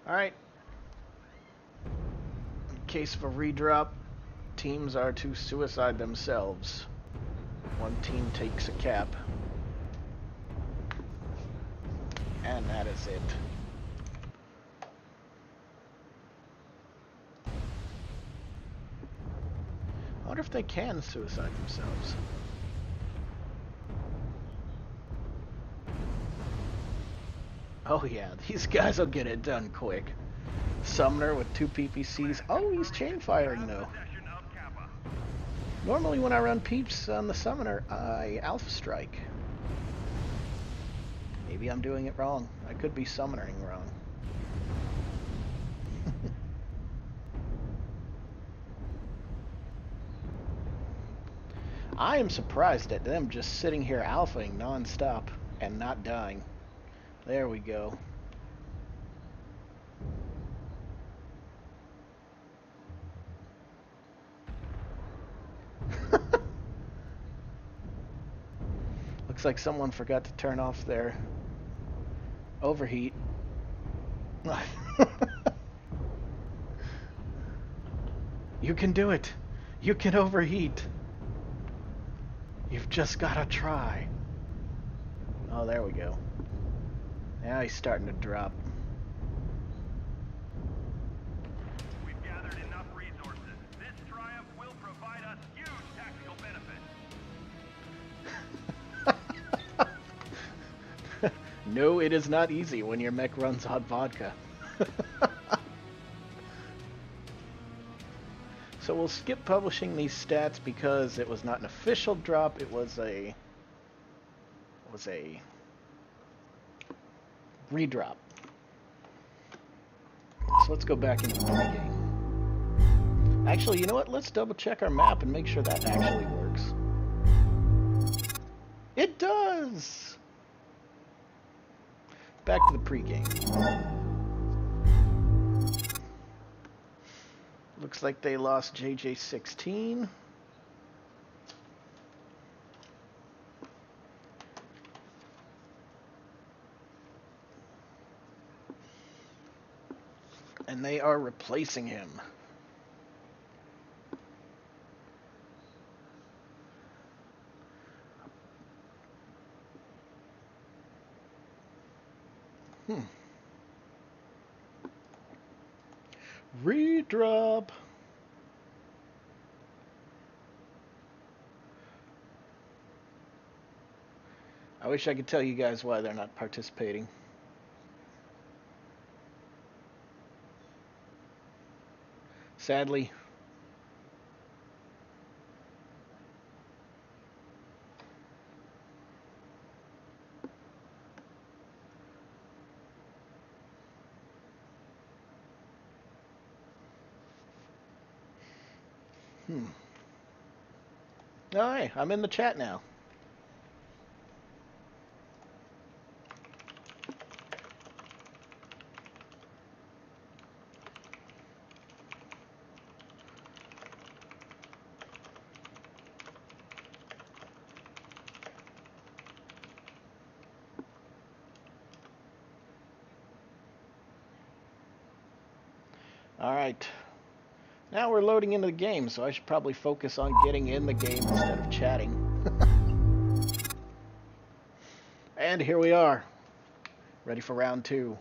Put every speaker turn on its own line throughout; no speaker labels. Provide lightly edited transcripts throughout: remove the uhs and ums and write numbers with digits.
Alright. In case of a redrop, teams are to suicide themselves. One team takes a cap. And that is it. I wonder if they can suicide themselves. Oh yeah, these guys will get it done quick. Summoner with 2 PPCs. Oh, he's chain firing though. Normally when I run peeps on the Summoner, I Alpha Strike. Maybe I'm doing it wrong. I could be summoning wrong. I am surprised at them just sitting here alphaing non-stop and not dying. There we go. Looks like someone forgot to turn off their overheat. You can do it. You can overheat. You've just gotta try. Oh, there we go. Now he's starting to drop.
We've gathered enough resources. This triumph will provide us huge tactical benefits.
No, it is not easy when your mech runs hot vodka. So we'll skip publishing these stats because it was not an official drop, it was a redrop. So let's go back into the pregame. Actually, you know what? Let's double check our map and make sure that actually works. It does! Back to the pregame. Looks like they lost JJ16. And they are replacing him. Redrop. I wish I could tell you guys why they're not participating. Sadly. Alright, I'm in the chat now. Alright. Now we're loading into the game, so I should probably focus on getting in the game instead of chatting. And here we are. Ready for round 2.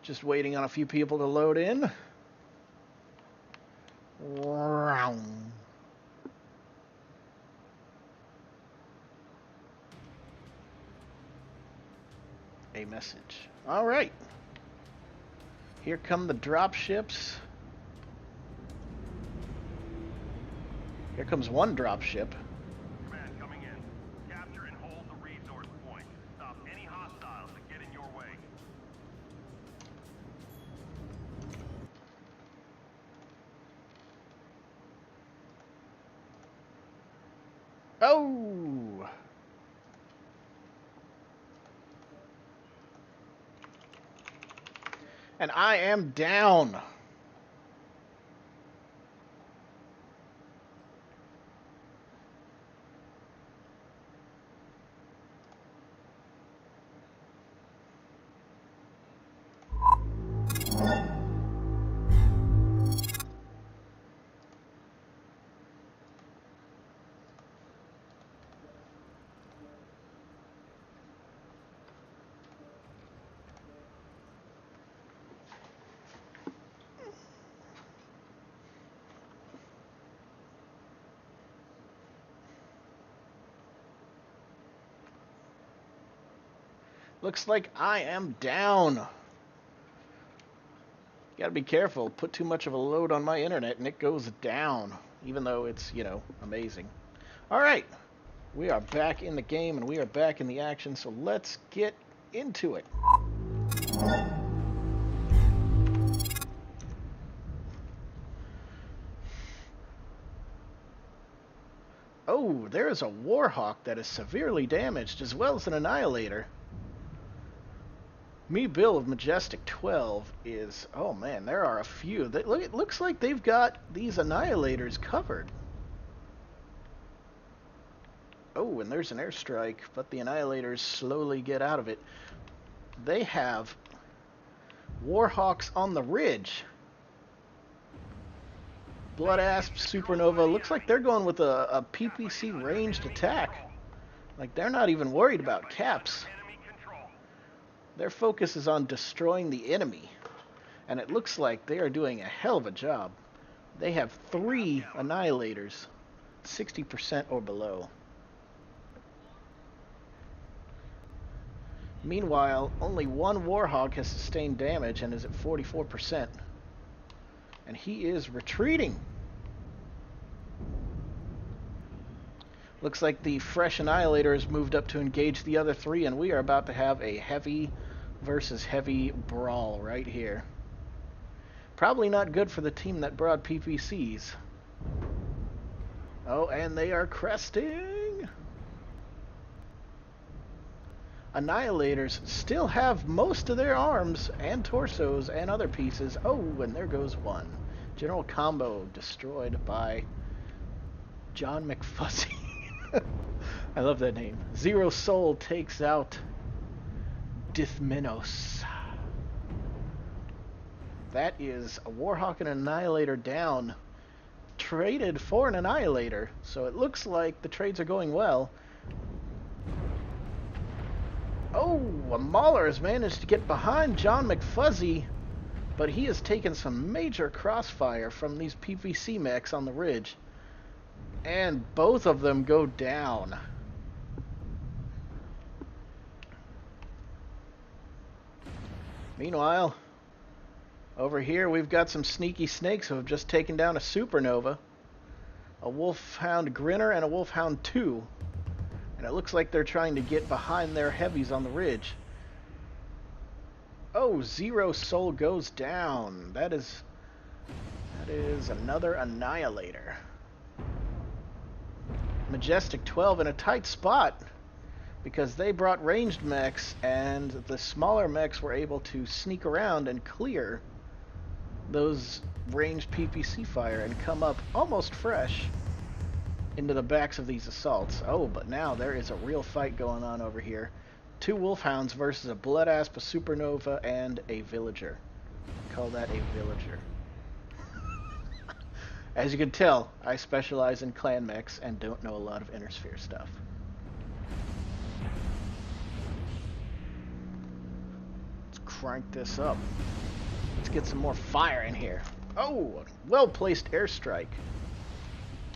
Just waiting on a few people to load in. A message. All right. Here come the drop ships. Here comes one drop ship.
Command coming in. Capture and hold the resource point. Stop any hostiles that get in your way.
Oh! And I am down. Looks like I am down. Gotta be careful. Put too much of a load on my internet and it goes down. Even though it's, amazing. Alright. We are back in the game and we are back in the action, so let's get into it. Oh, there is a Warhawk that is severely damaged, as well as an Annihilator. Me Bill of Majestic 12 is... Oh man, there are a few. It looks like they've got these Annihilators covered. Oh, and there's an airstrike, but the Annihilators slowly get out of it. They have Warhawks on the ridge. Blood Asp, Supernova. Looks like they're going with a PPC ranged attack. Like, they're not even worried about caps. Their focus is on destroying the enemy. And it looks like they are doing a hell of a job. They have 3 Annihilators, 60% or below. Meanwhile, only one Warhawk has sustained damage and is at 44%. And he is retreating. Looks like the fresh Annihilator has moved up to engage the other 3, and we are about to have a heavy versus heavy brawl right here. Probably not good for the team that brought PPCs. Oh, and they are cresting. Annihilators still have most of their arms and torsos and other pieces. Oh, and there goes one. General Combo destroyed by John McFuzzy. I love that name. Zero Soul takes out Dithmenos. That is a Warhawk and an Annihilator down. Traded for an Annihilator. So it looks like the trades are going well. Oh, a Mauler has managed to get behind John McFuzzy, but he has taken some major crossfire from these PVC mechs on the ridge. And both of them go down. Meanwhile, over here we've got some sneaky snakes who have just taken down a Supernova, a Wolfhound Grinner, and a Wolfhound 2. And it looks like they're trying to get behind their heavies on the ridge. Oh, Zero Soul goes down. That is another Annihilator. Majestic 12 in a tight spot because they brought ranged mechs and the smaller mechs were able to sneak around and clear those ranged PPC fire and come up almost fresh into the backs of these assaults. Oh, but now there is a real fight going on over here. 2 Wolfhounds versus a Blood Asp, a Supernova, and a Villager. Call that a Villager. As you can tell, I specialize in clan mechs and don't know a lot of Inner Sphere stuff. Let's crank this up. Let's get some more fire in here. Oh, a well-placed airstrike.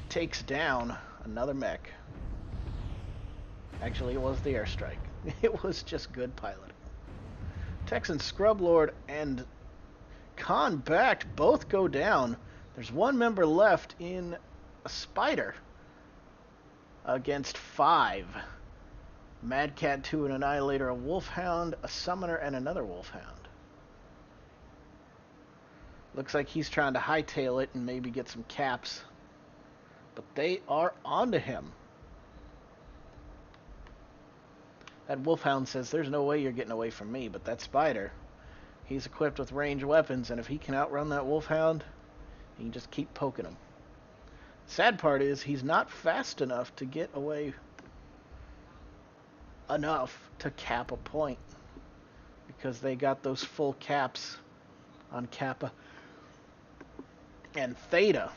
Takes down another mech. Actually, it was the airstrike. It was just good piloting. Texan Scrublord and Khan backed both go down. There's one member left in a Spider against 5. Mad Cat 2, an Annihilator, a Wolfhound, a Summoner, and another Wolfhound. Looks like he's trying to hightail it and maybe get some caps. But they are onto him. That Wolfhound says, there's no way you're getting away from me, but that Spider, he's equipped with ranged weapons, and if he can outrun that Wolfhound, he can just keep poking him. Sad part is, he's not fast enough to get away enough to cap a point, because they got those full caps on Kappa and Theta.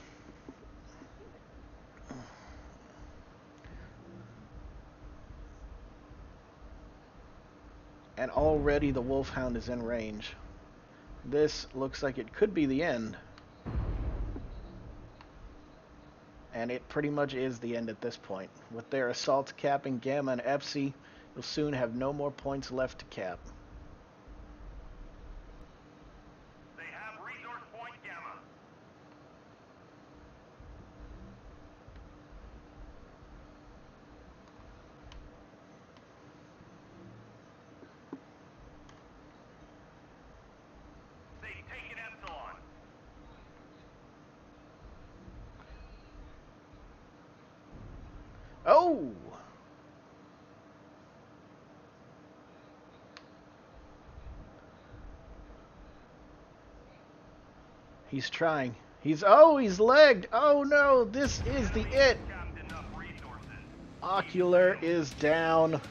And already the Wolfhound is in range. This looks like it could be the end. And it pretty much is the end at this point. With their assaults capping Gamma and Epsi, You'll soon have no more points left to cap.
They have resource point Gamma. They've taken Epsilon.
Oh! He's trying. He's legged. Oh no, this is the it.
Capped enough resources.
Ocular is down.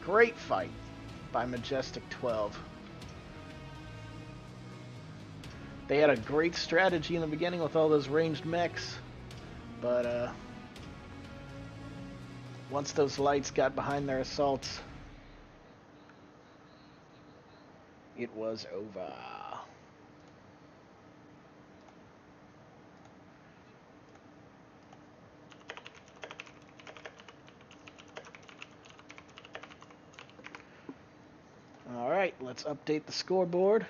Great fight by Majestic 12. They had a great strategy in the beginning with all those ranged mechs, but once those lights got behind their assaults, it was over. Alright, let's update the scoreboard.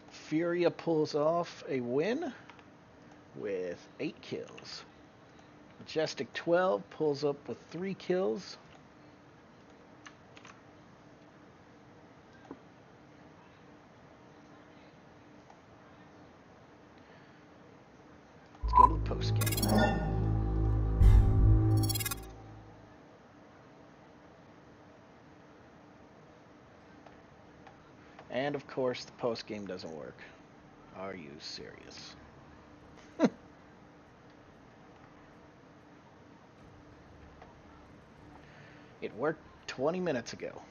Furia pulls off a win with 8 kills. Majestic 12 pulls up with 3 kills. Let's go to the post game. And of course, the post game doesn't work. Are you serious? It worked 20 minutes ago.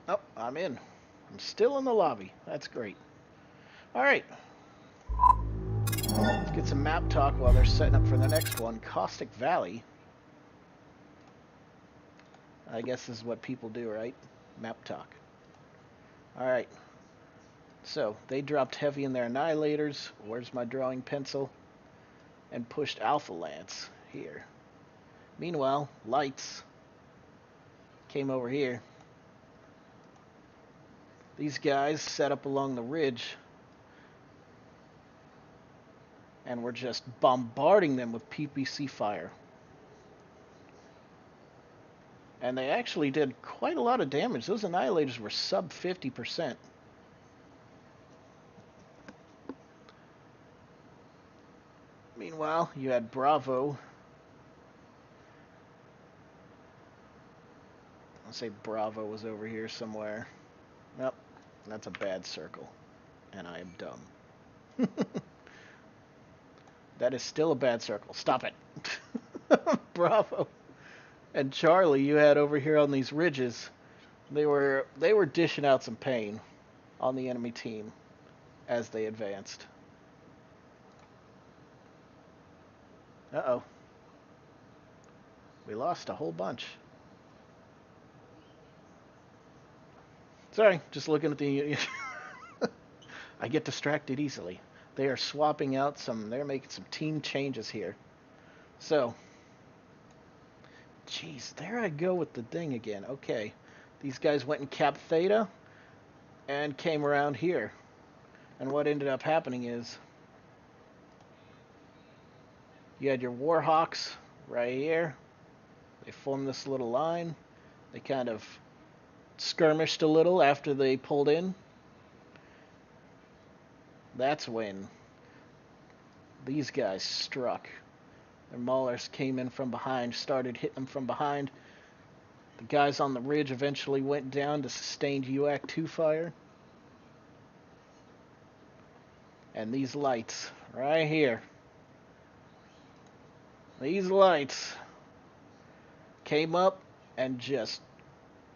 Oh, I'm in. I'm still in the lobby. That's great. Alright. Let's get some map talk while they're setting up for the next one. Caustic Valley. I guess this is what people do, right? Map talk. Alright. So, they dropped heavy in their annihilators. Where's my drawing pencil? And pushed Alpha Lance here. Meanwhile, Lights came over here. These guys set up along the ridge and we're just bombarding them with PPC fire. And they actually did quite a lot of damage. Those annihilators were sub 50%. Meanwhile, you had Bravo. I'll say Bravo was over here somewhere. Nope, that's a bad circle. And I am dumb. That is still a bad circle. Stop it. Bravo. And Charlie, you had over here on these ridges. They were dishing out some pain on the enemy team as they advanced. Uh-oh. We lost a whole bunch. Sorry, just looking at the... I get distracted easily. They are swapping out some... They're making some team changes here. So... Jeez, there I go with the thing again. Okay. These guys went and capped Theta and came around here. And what ended up happening is... You had your Warhawks right here. They formed this little line. They kind of skirmished a little after they pulled in. That's when these guys struck. Their maulers came in from behind, started hitting them from behind. The guys on the ridge eventually went down to sustained UAC-2 fire. And these lights right here, these lights came up and just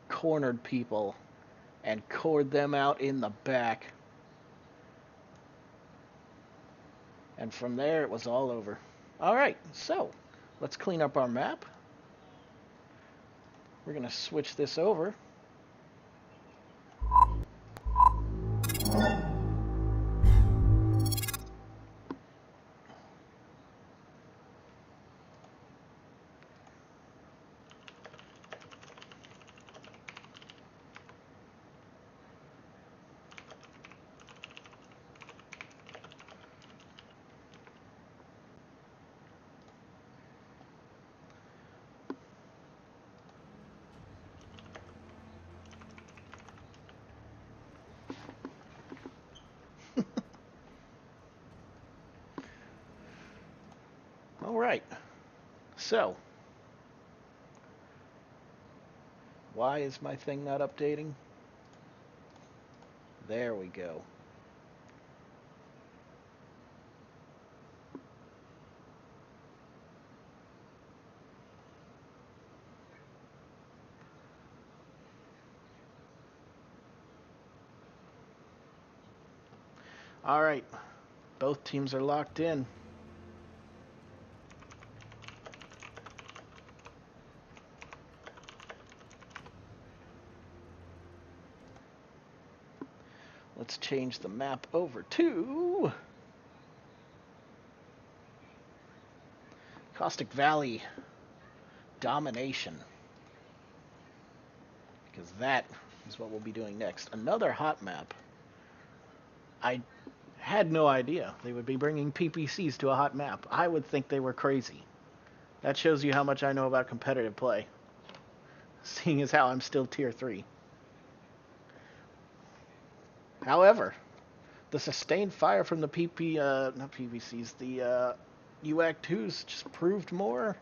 cornered people and cored them out in the back. And from there, it was all over. All right, so let's clean up our map. We're going to switch this over. All right. So, why is my thing not updating? There we go. All right. Both teams are locked in. Let's change the map over to Caustic Valley Domination, because that is what we'll be doing next. Another hot map. I had no idea they would be bringing PPCs to a hot map. I would think they were crazy. That shows you how much I know about competitive play, seeing as how I'm still tier 3. However, the sustained fire from the not PVCs, the UAC2s just proved more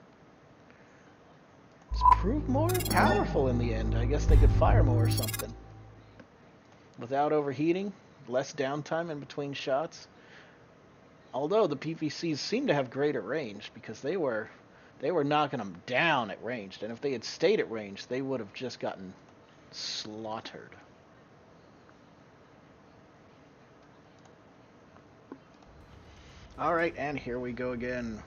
powerful in the end. I guess they could fire more or something. Without overheating, less downtime in between shots. Although the PVCs seem to have greater range, because they were knocking them down at range, and if they had stayed at range, they would have just gotten slaughtered. Alright, and here we go again.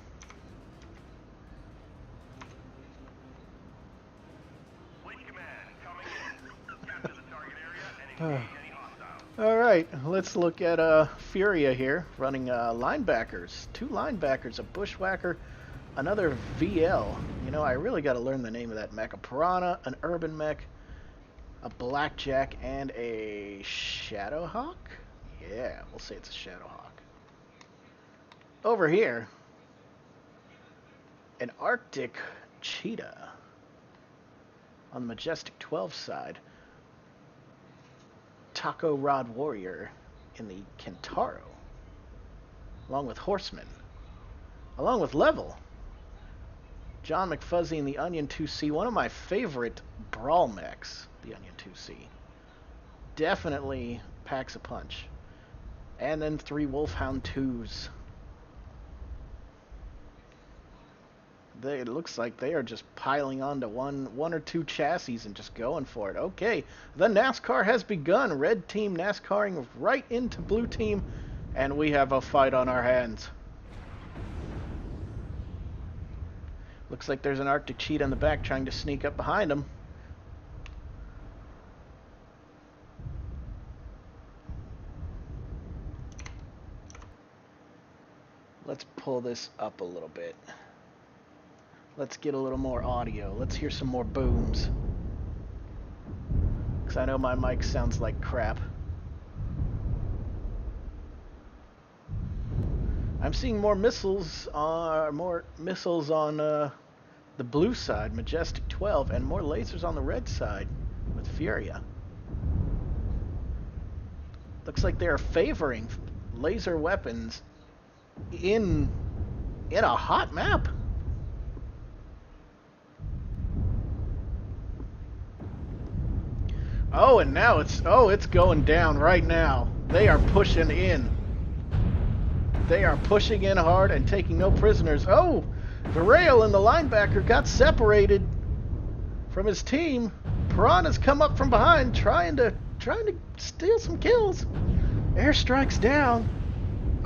Fleet command coming in. Capture the target area and engage any hostiles.
Alright, let's look at Furia here, running linebackers. 2 linebackers, a bushwhacker, another VL. You know, I really got to learn the name of that mech. A Piranha, an Urban Mech, a Blackjack, and a Shadowhawk? Yeah, we'll say it's a Shadowhawk. Over here, an Arctic Cheetah on the Majestic 12 side. Taco Rod Warrior in the Kentaro, along with Horseman, along with Level. John McFuzzy in the Onion 2C, one of my favorite brawl mechs, the Onion 2C. Definitely packs a punch. And then 3 Wolfhound 2s. It looks like they are just piling onto one or two chassis and just going for it. Okay, the NASCAR has begun. Red team NASCARing right into blue team, and we have a fight on our hands. Looks like there's an Arctic Cheetah in the back trying to sneak up behind him. Let's pull this up a little bit. Let's get a little more audio. Let's hear some more booms. Because I know my mic sounds like crap. I'm seeing more missiles on the blue side, Majestic 12, and more lasers on the red side with Furia. Looks like they are favoring laser weapons in a hot map. Oh, and now it's going down right now. They are pushing in. They are pushing in hard and taking no prisoners. Oh, the rail and the linebacker got separated from his team. Piranha's come up from behind, trying to steal some kills. Airstrike's down.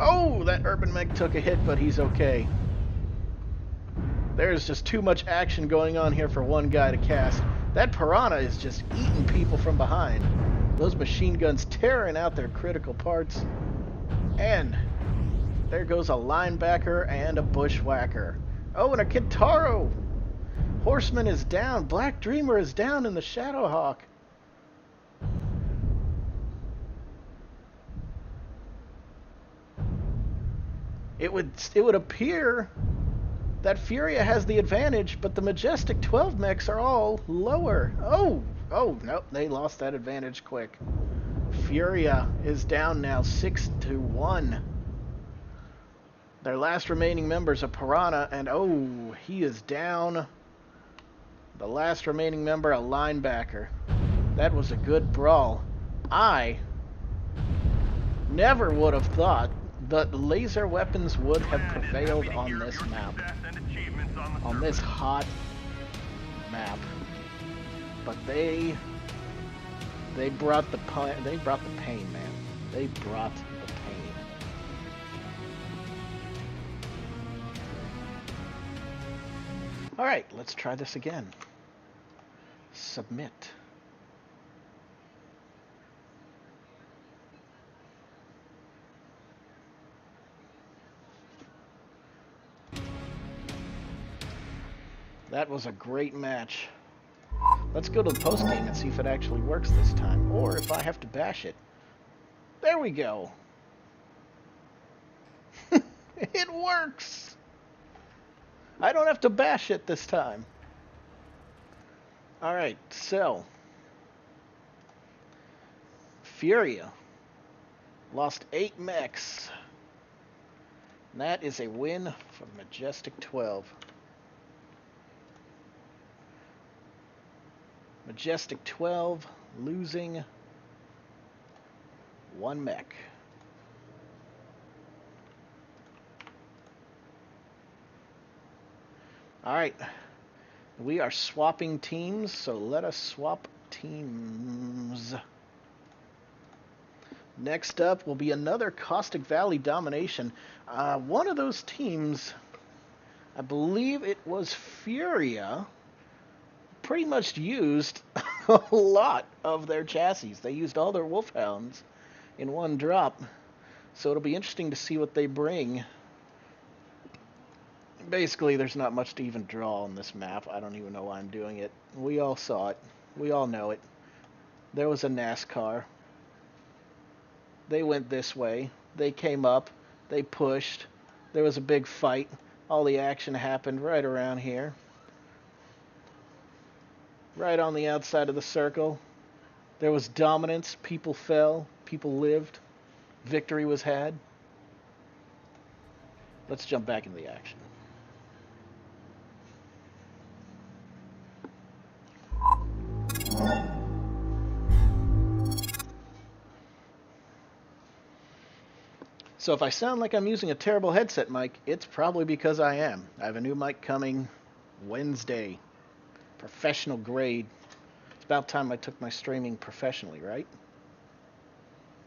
Oh, that Urban Mech took a hit, but he's okay. There's just too much action going on here for one guy to cast. That Piranha is just eating people from behind. Those machine guns tearing out their critical parts. And there goes a linebacker and a bushwhacker. Oh, and a Kintaro! Horseman is down. Black Dreamer is down in the Shadowhawk. It would appear that Furia has the advantage, but the Majestic 12 mechs are all lower. Oh, nope, they lost that advantage quick. Furia is down now 6-1. Their last remaining members are Piranha, and oh, he is down. The last remaining member, a linebacker. That was a good brawl. I never would have thought that laser weapons would have prevailed on this map. On this hot map. But they brought the pain, man. They brought the pain. All right, let's try this again. Submit. That was a great match. Let's go to the post game and see if it actually works this time, or if I have to bash it. There we go. It works. I don't have to bash it this time. All right, so Furia lost 8 mechs. And that is a win for Majestic 12. Majestic 12 losing 1 mech. All right, we are swapping teams, so let us swap teams. Next up will be another Caustic Valley domination. One of those teams, I believe it was Furia, pretty much used a lot of their chassis. They used all their Wolfhounds in one drop. So it'll be interesting to see what they bring. Basically, there's not much to even draw on this map. I don't even know why I'm doing it. We all saw it. We all know it. There was a NASCAR. They went this way. They came up. They pushed. There was a big fight. All the action happened right around here. Right on the outside of the circle. There was dominance. People fell. People lived. Victory was had. Let's jump back into the action. So if I sound like I'm using a terrible headset mic, it's probably because I am. I have a new mic coming Wednesday. Professional grade. It's about time I took my streaming professionally, right?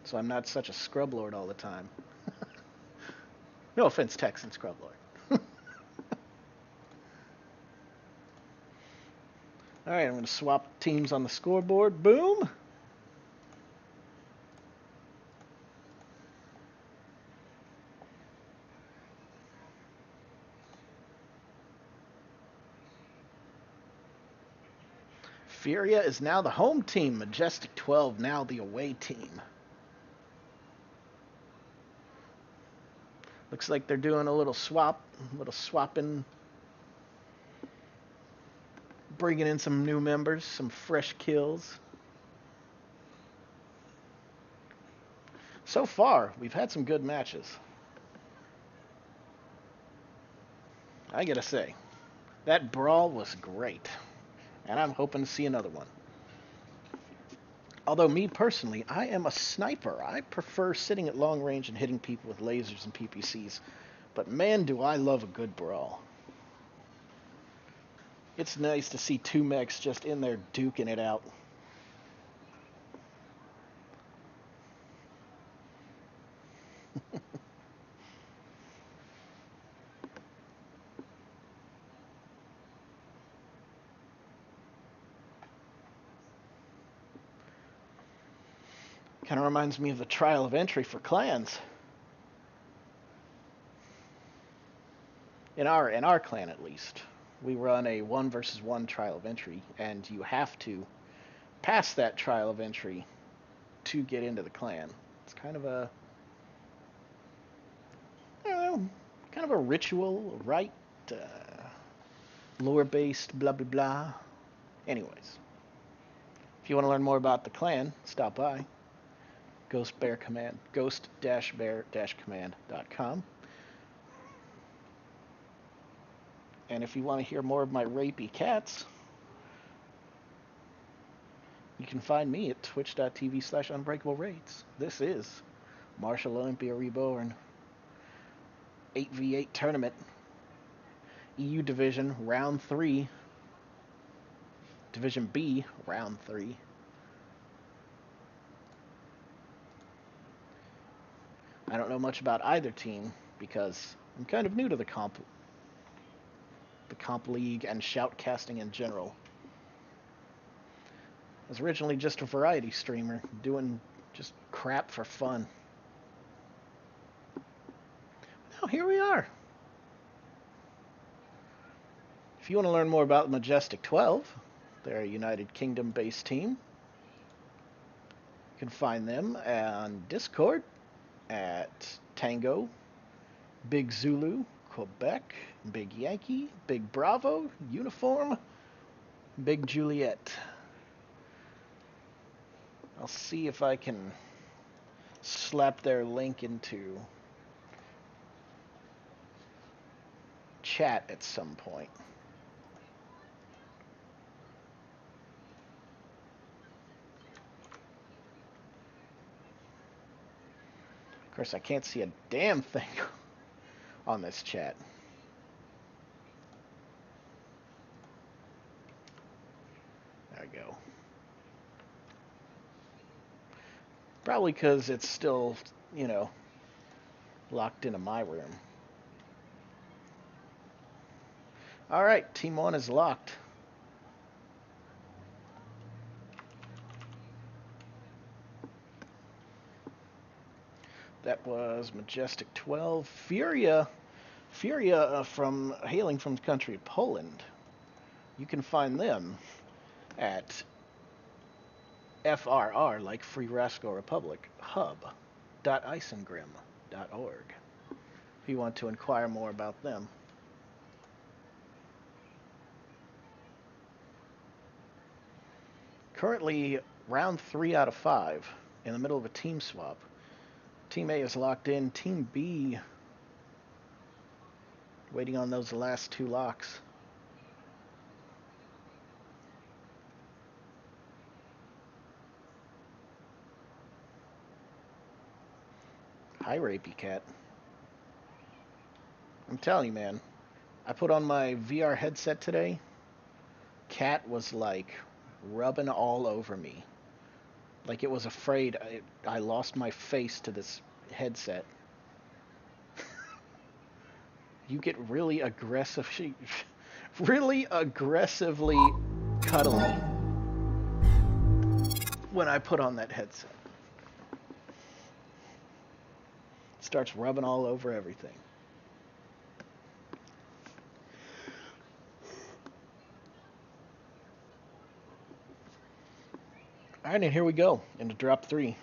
So I'm not such a scrub lord all the time. No offense, Texan scrub lord. Alright, I'm going to swap teams on the scoreboard. Boom! Furia is now the home team. Majestic 12 now the away team. Looks like they're doing a little swapping. Bringing in some new members, some fresh kills. So far, we've had some good matches. I gotta say, that brawl was great. And I'm hoping to see another one. Although me personally, I am a sniper. I prefer sitting at long range and hitting people with lasers and PPCs. But man, do I love a good brawl. It's nice to see 2 mechs just in there duking it out. Kind of reminds me of the trial of entry for clans. In our clan, at least, we run a 1 versus 1 trial of entry, and you have to pass that trial of entry to get into the clan. It's kind of a, I don't know, kind of a ritual, rite, lore-based, blah blah blah. Anyways, if you want to learn more about the clan, stop by ghost-bear-command.com. And if you want to hear more of my rapey cats, you can find me at twitch.tv/unbreakablerates. This is Marshall Olympia Reborn 8v8 tournament. EU Division, Round 3. Division B, Round 3. I don't know much about either team because I'm kind of new to the comp league and shoutcasting in general. I was originally just a variety streamer doing just crap for fun. Now here we are. If you want to learn more about Majestic 12, they're a United Kingdom based team. You can find them on Discord at Tango, Big Zulu, Quebec, Big Yankee, Big Bravo, Uniform, Big Juliet. I'll see if I can slap their link into chat at some point. Of course, I can't see a damn thing on this chat. There we go. Probably because it's still, you know, locked into my room. Alright, Team 1 is locked. That was Majestic 12. Furia from hailing from the country of Poland. You can find them at FRR, like Free Rascal Republic, hub.isengrim.org if you want to inquire more about them. Currently, round 3 out of 5, in the middle of a team swap. Team A is locked in. Team B waiting on those last 2 locks. Hi, Rapey Cat. I'm telling you, man. I put on my VR headset today. Cat was like rubbing all over me. Like it was afraid I lost my face to this headset. You get really aggressive, really aggressively cuddly when I put on that headset. Starts rubbing all over everything. All right, and here we go into drop 3.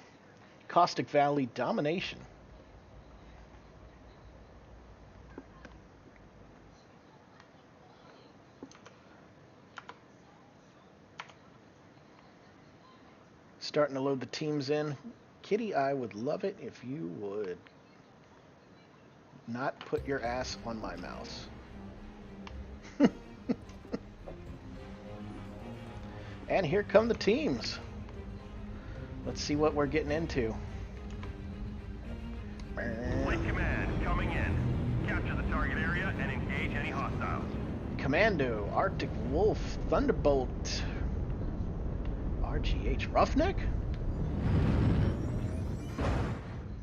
Caustic Valley Domination. Starting to load the teams in. Kitty, I would love it if you would not put your ass on my mouse. And here come the teams. Let's see what we're getting into.
Fleet Command, coming in. Capture the target area and engage any hostiles.
Commando, Arctic Wolf, Thunderbolt, RGH, Roughneck?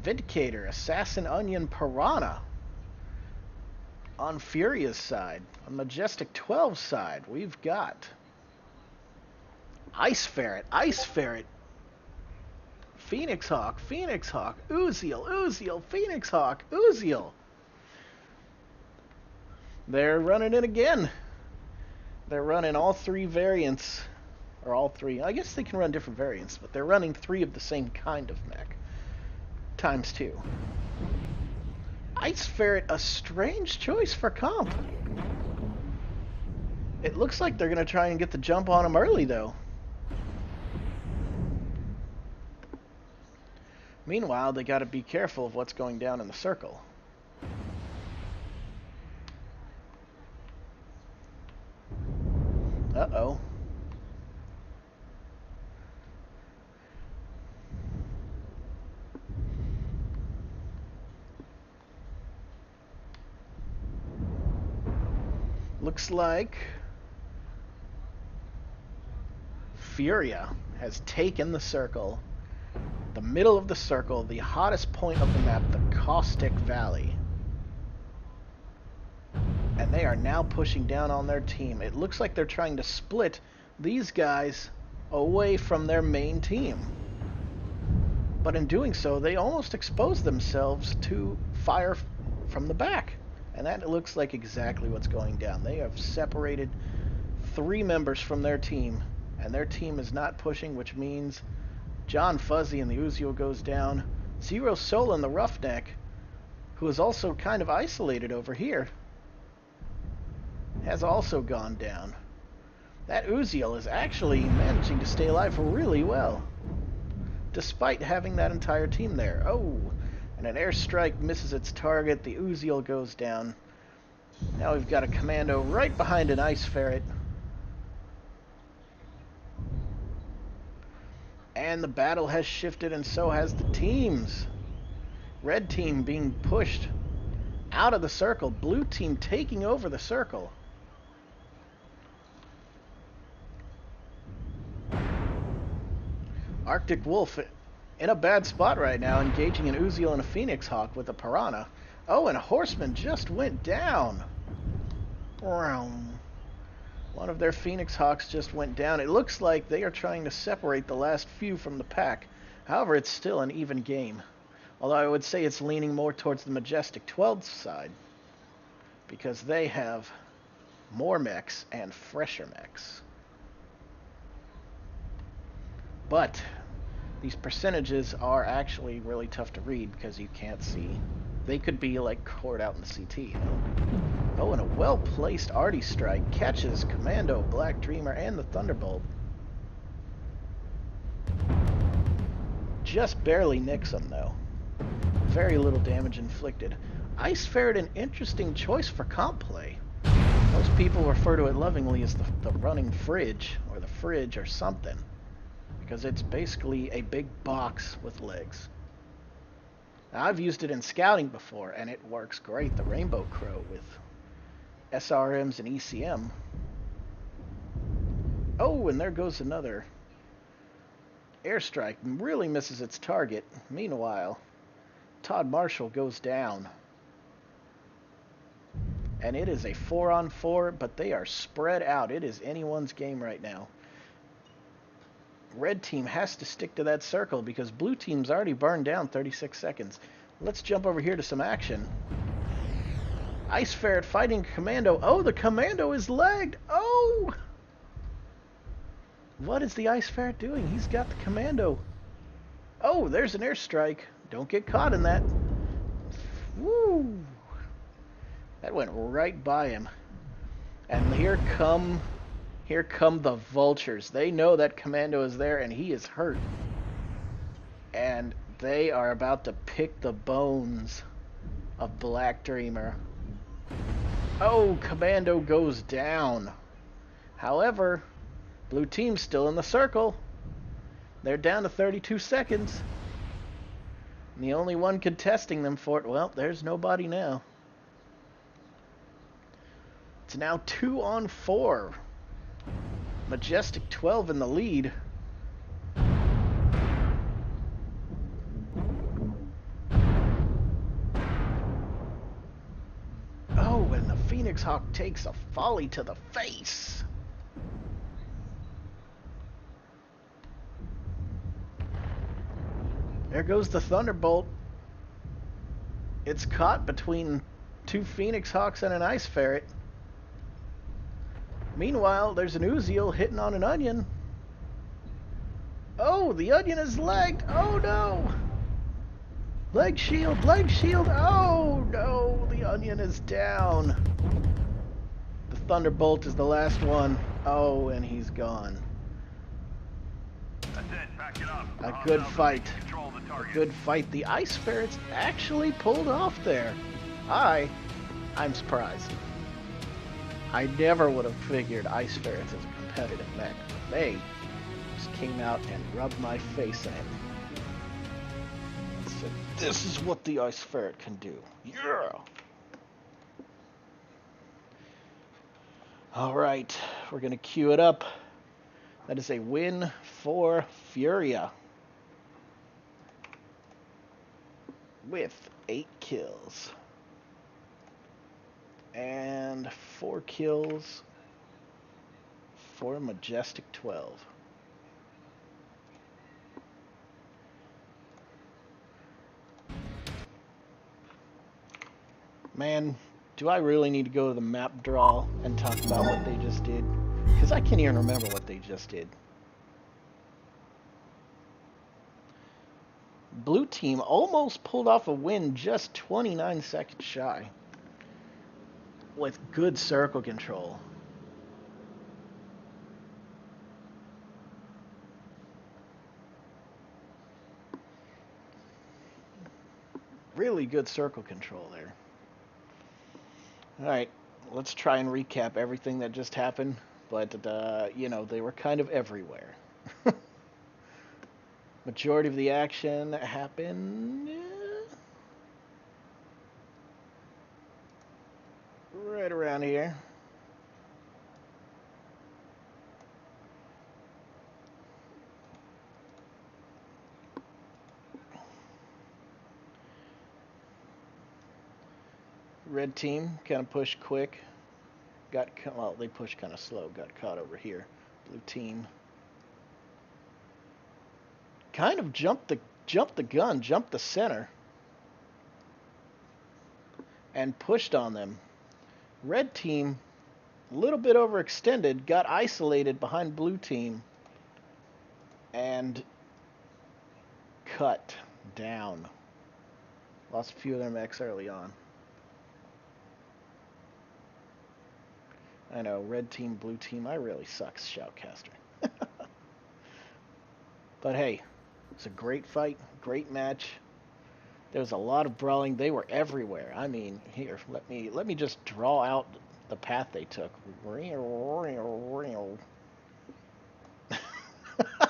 Vindicator, Assassin, Onion, Piranha. On Furia's side, on Majestic 12's side, we've got Ice Ferret, Phoenix Hawk, Phoenix Hawk, Uziel, Uziel, Phoenix Hawk, Uziel. They're running it again. They're running all three variants, or all three. I guess they can run different variants, but they're running three of the same kind of mech. Times two. Ice Ferret, a strange choice for comp. It looks like they're going to try and get the jump on him early, though. Meanwhile, they got to be careful of what's going down in the circle. Uh-oh. Looks like Furia has taken the circle. The middle of the circle, the hottest point of the map, the Caustic Valley. And they are now pushing down on their team. It looks like they're trying to split these guys away from their main team. But in doing so, they almost expose themselves to fire from the back. And that looks like exactly what's going down. They have separated 3 members from their team, and their team is not pushing, which means John Fuzzy and the Uziel goes down. Zero Soul and the Roughneck, who is also kind of isolated over here, has also gone down. That Uziel is actually managing to stay alive really well, despite having that entire team there. Oh, and an airstrike misses its target. The Uziel goes down. Now we've got a commando right behind an Ice Ferret. And the battle has shifted, and so has the teams. Red team being pushed out of the circle. Blue team taking over the circle. Arctic Wolf in a bad spot right now, engaging an Uziel and a Phoenix Hawk with a Piranha. Oh, and a Horseman just went down. One of their Phoenix Hawks just went down. It looks like they are trying to separate the last few from the pack. However, it's still an even game. Although I would say it's leaning more towards the Majestic 12's side, because they have more mechs and fresher mechs. But these percentages are actually really tough to read because you can't see. They could be like cored out in the CT, you know? Oh, and a well-placed Artie strike catches Commando, Black Dreamer, and the Thunderbolt. Just barely nicks them, though. Very little damage inflicted. Ice Ferret, an interesting choice for comp play. Most people refer to it lovingly as the running fridge, or the fridge, or something, because it's basically a big box with legs. Now, I've used it in scouting before, and it works great. The Rainbow Crow with SRMs and ECM. Oh, and there goes another airstrike. Really misses its target. Meanwhile, Todd Marshall goes down. And it is a 4-on-4, but they are spread out. It is anyone's game right now. Red team has to stick to that circle because blue team's already burned down 36 seconds. Let's jump over here to some action. Ice Ferret fighting Commando. Oh, the Commando is lagged. Oh! What is the Ice Ferret doing? He's got the Commando. Oh, there's an airstrike. Don't get caught in that. Woo! That went right by him. And here come the vultures. They know that Commando is there and he is hurt. And they are about to pick the bones of Black Dreamer. Oh, Commando goes down. However, blue team's still in the circle. They're down to 32 seconds. And the only one contesting them for it, well, there's nobody now. It's now 2-on-4. Majestic 12 in the lead. Oh, and the Phoenix Hawk takes a volley to the face. There goes the Thunderbolt. It's caught between two Phoenix Hawks and an Ice Ferret. Meanwhile, there's an Uziel hitting on an Onion. Oh, the Onion is legged. Oh no! Leg shield, leg shield. Oh no, the Onion is down. The Thunderbolt is the last one. Oh, and he's gone.
That's it. Back it up.
A good fight.
Control the
A
target.
good fight. The Ice Ferrets actually pulled off there. I'm surprised. I never would have figured Ice Ferrets as a competitive mech. They just came out and rubbed my face in it. And said, this is what the Ice Ferret can do. Yeah! Alright, we're going to queue it up. That is a win for Furia. With 8 kills. And 4 kills for Majestic 12. Man, do I really need to go to the map draw and talk about what they just did? Because I can't even remember what they just did. Blue team almost pulled off a win just 29 seconds shy. With good circle control. Really good circle control there. Alright, let's try and recap everything that just happened. But, you know, they were kind of everywhere. Majority of the action happened right around here. Red team kind of pushed quick. Well, they pushed kind of slow. Got caught over here. Blue team kind of jumped the gun, jumped the center, and pushed on them. Red team, a little bit overextended, got isolated behind blue team, and cut down. Lost a few of their mechs early on. I know, red team, blue team, I really suck, Shoutcaster. But hey, it's a great fight, great match. There was a lot of brawling. They were everywhere. I mean, here, let me just draw out the path they took.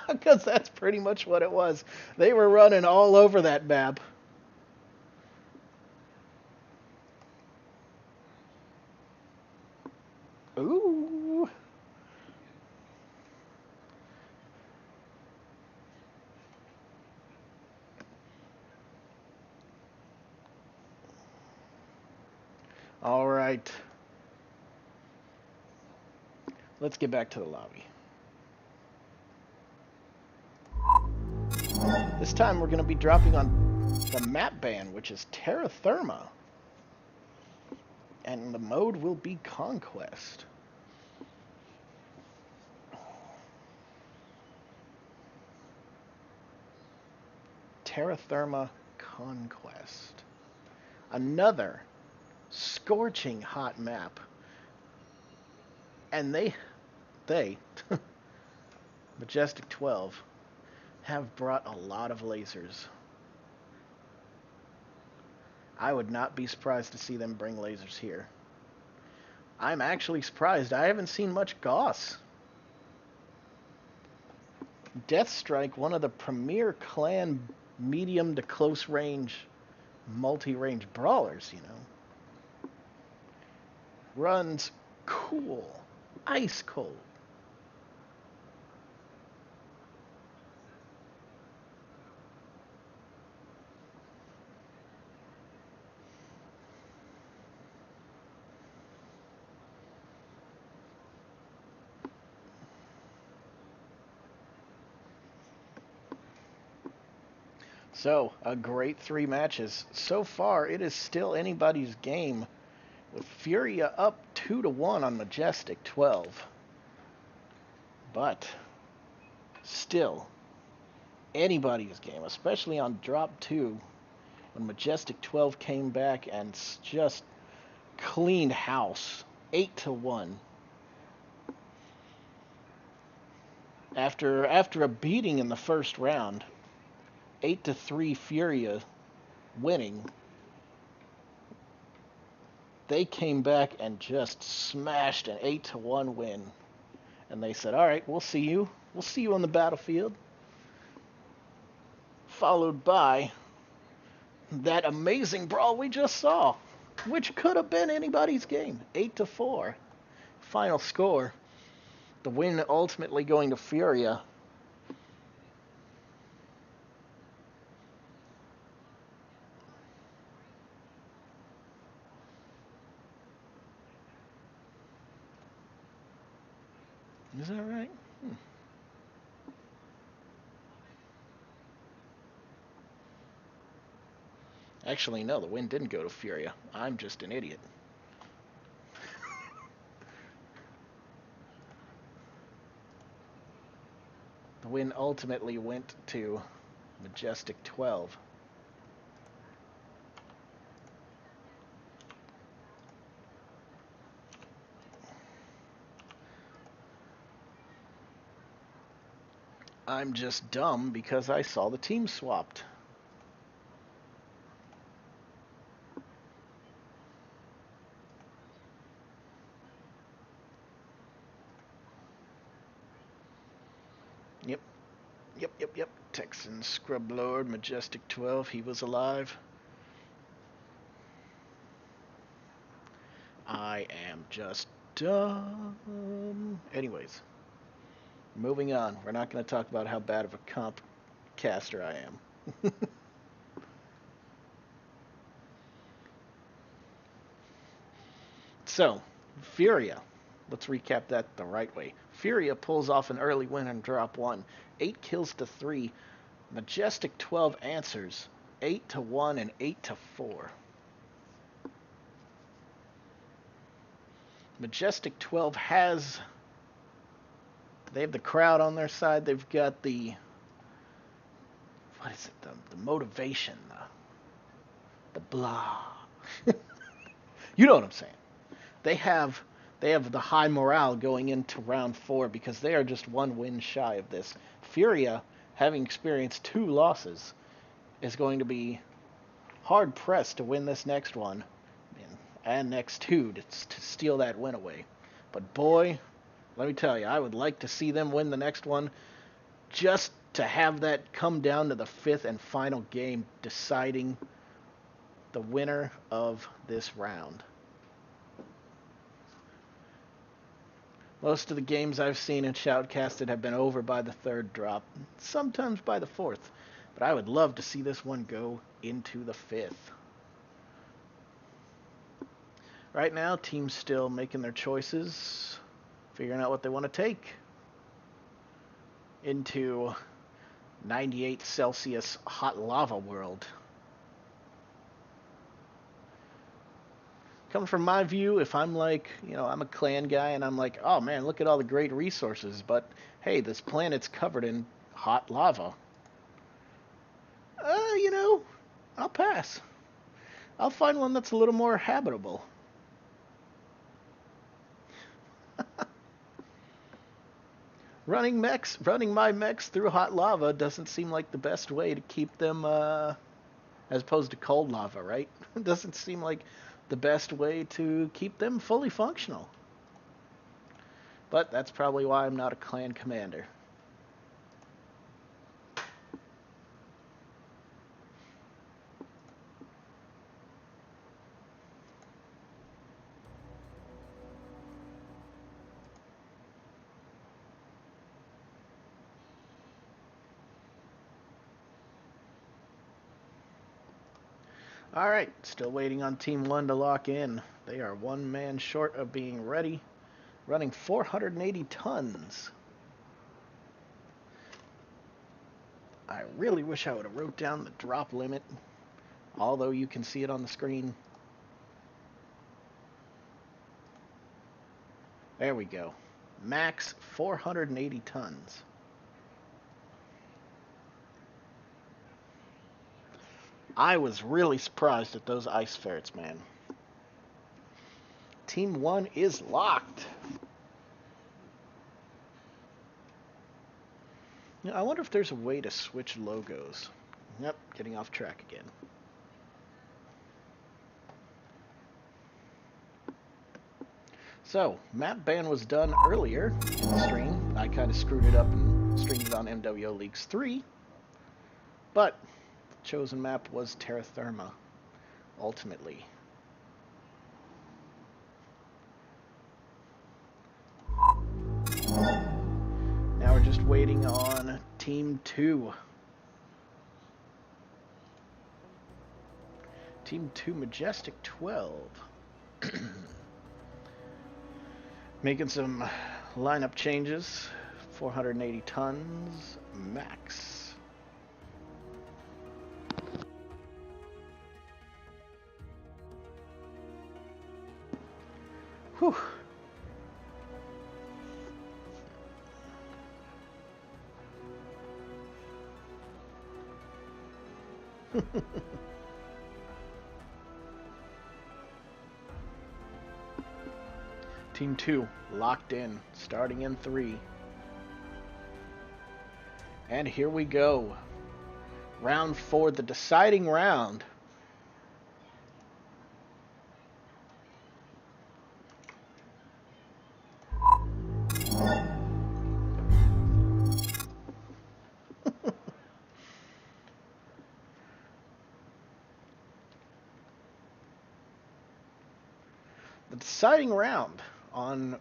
Because that's pretty much what it was. They were running all over that map. Ooh. All right. Let's get back to the lobby. This time we're going to be dropping on the map ban, which is Terra Therma. And the mode will be Conquest. Terra Therma Conquest. Another scorching hot map. And they Majestic 12, have brought a lot of lasers. I would not be surprised to see them bring lasers here. I'm actually surprised. I haven't seen much Gauss. Deathstrike, one of the premier clan medium to close range, multi-range brawlers, you know. Runs cool, ice cold. So, a great 3 matches. So far, it is still anybody's game, with Furia up 2-1 on Majestic 12. But, still, anybody's game, especially on drop 2, when Majestic 12 came back and just cleaned house, 8-1. After a beating in the first round, 8-3 Furia winning, they came back and just smashed an 8-1 win. And they said, all right, we'll see you. We'll see you on the battlefield. Followed by that amazing brawl we just saw, which could have been anybody's game. 8-4. Final score. The win ultimately going to Furia. Is that right? Actually, no, the win didn't go to Furia. I'm just an idiot. The win ultimately went to Majestic 12. I'm just dumb because I saw the team swapped. Yep. Texan Scrub Lord, Majestic 12, he was alive. I am just dumb. Anyways, moving on. We're not going to talk about how bad of a comp caster I am. So, Furia. Let's recap that the right way. Furia pulls off an early win on drop 1. 8 kills to 3. Majestic 12 answers. 8-1 and 8-4. Majestic 12 they have the crowd on their side. They've got the, what is it, the motivation, the blah. You know what I'm saying. They have the high morale going into round 4 because they are just 1 win shy of this. Furia, having experienced 2 losses, is going to be hard pressed to win this next one and next 2 to steal that win away. But boy, let me tell you, I would like to see them win the next one just to have that come down to the 5th and final game deciding the winner of this round. Most of the games I've seen and shoutcasted have been over by the 3rd drop, sometimes by the 4th, but I would love to see this one go into the 5th. Right now, teams still making their choices, figuring out what they want to take into 98 Celsius hot lava world. Coming from my view, if I'm like, I'm a clan guy and I'm like, oh man, look at all the great resources, but hey, this planet's covered in hot lava. I'll pass. I'll find one that's a little more habitable. Running my mechs through hot lava doesn't seem like the best way to keep them, as opposed to cold lava, right? It doesn't seem like the best way to keep them fully functional. But that's probably why I'm not a clan commander. Alright, still waiting on Team 1 to lock in. They are 1 man short of being ready, running 480 tons. I really wish I would have wrote down the drop limit, although you can see it on the screen. There we go. Max 480 tons. I was really surprised at those ice ferrets, man. Team 1 is locked. You know, I wonder if there's a way to switch logos. Yep, getting off track again. So, map ban was done earlier in the stream. I kind of screwed it up and streamed it on MWO Leagues 3. But, the chosen map was Terra Firma, ultimately. Now we're just waiting on Team 2. Team 2, Majestic 12. Making some lineup changes. 480 tons max. Whew. Team 2 locked in, starting in 3. And here we go. Round 4, the deciding round. The deciding round on...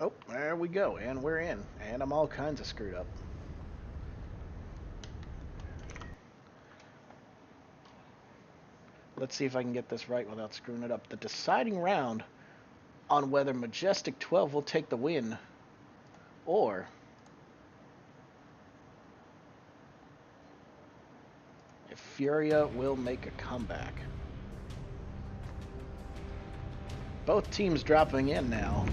Oh, there we go, and we're in. And I'm all kinds of screwed up. Let's see if I can get this right without screwing it up. The deciding round on whether Majestic 12 will take the win or if Furia will make a comeback. Both teams dropping in now.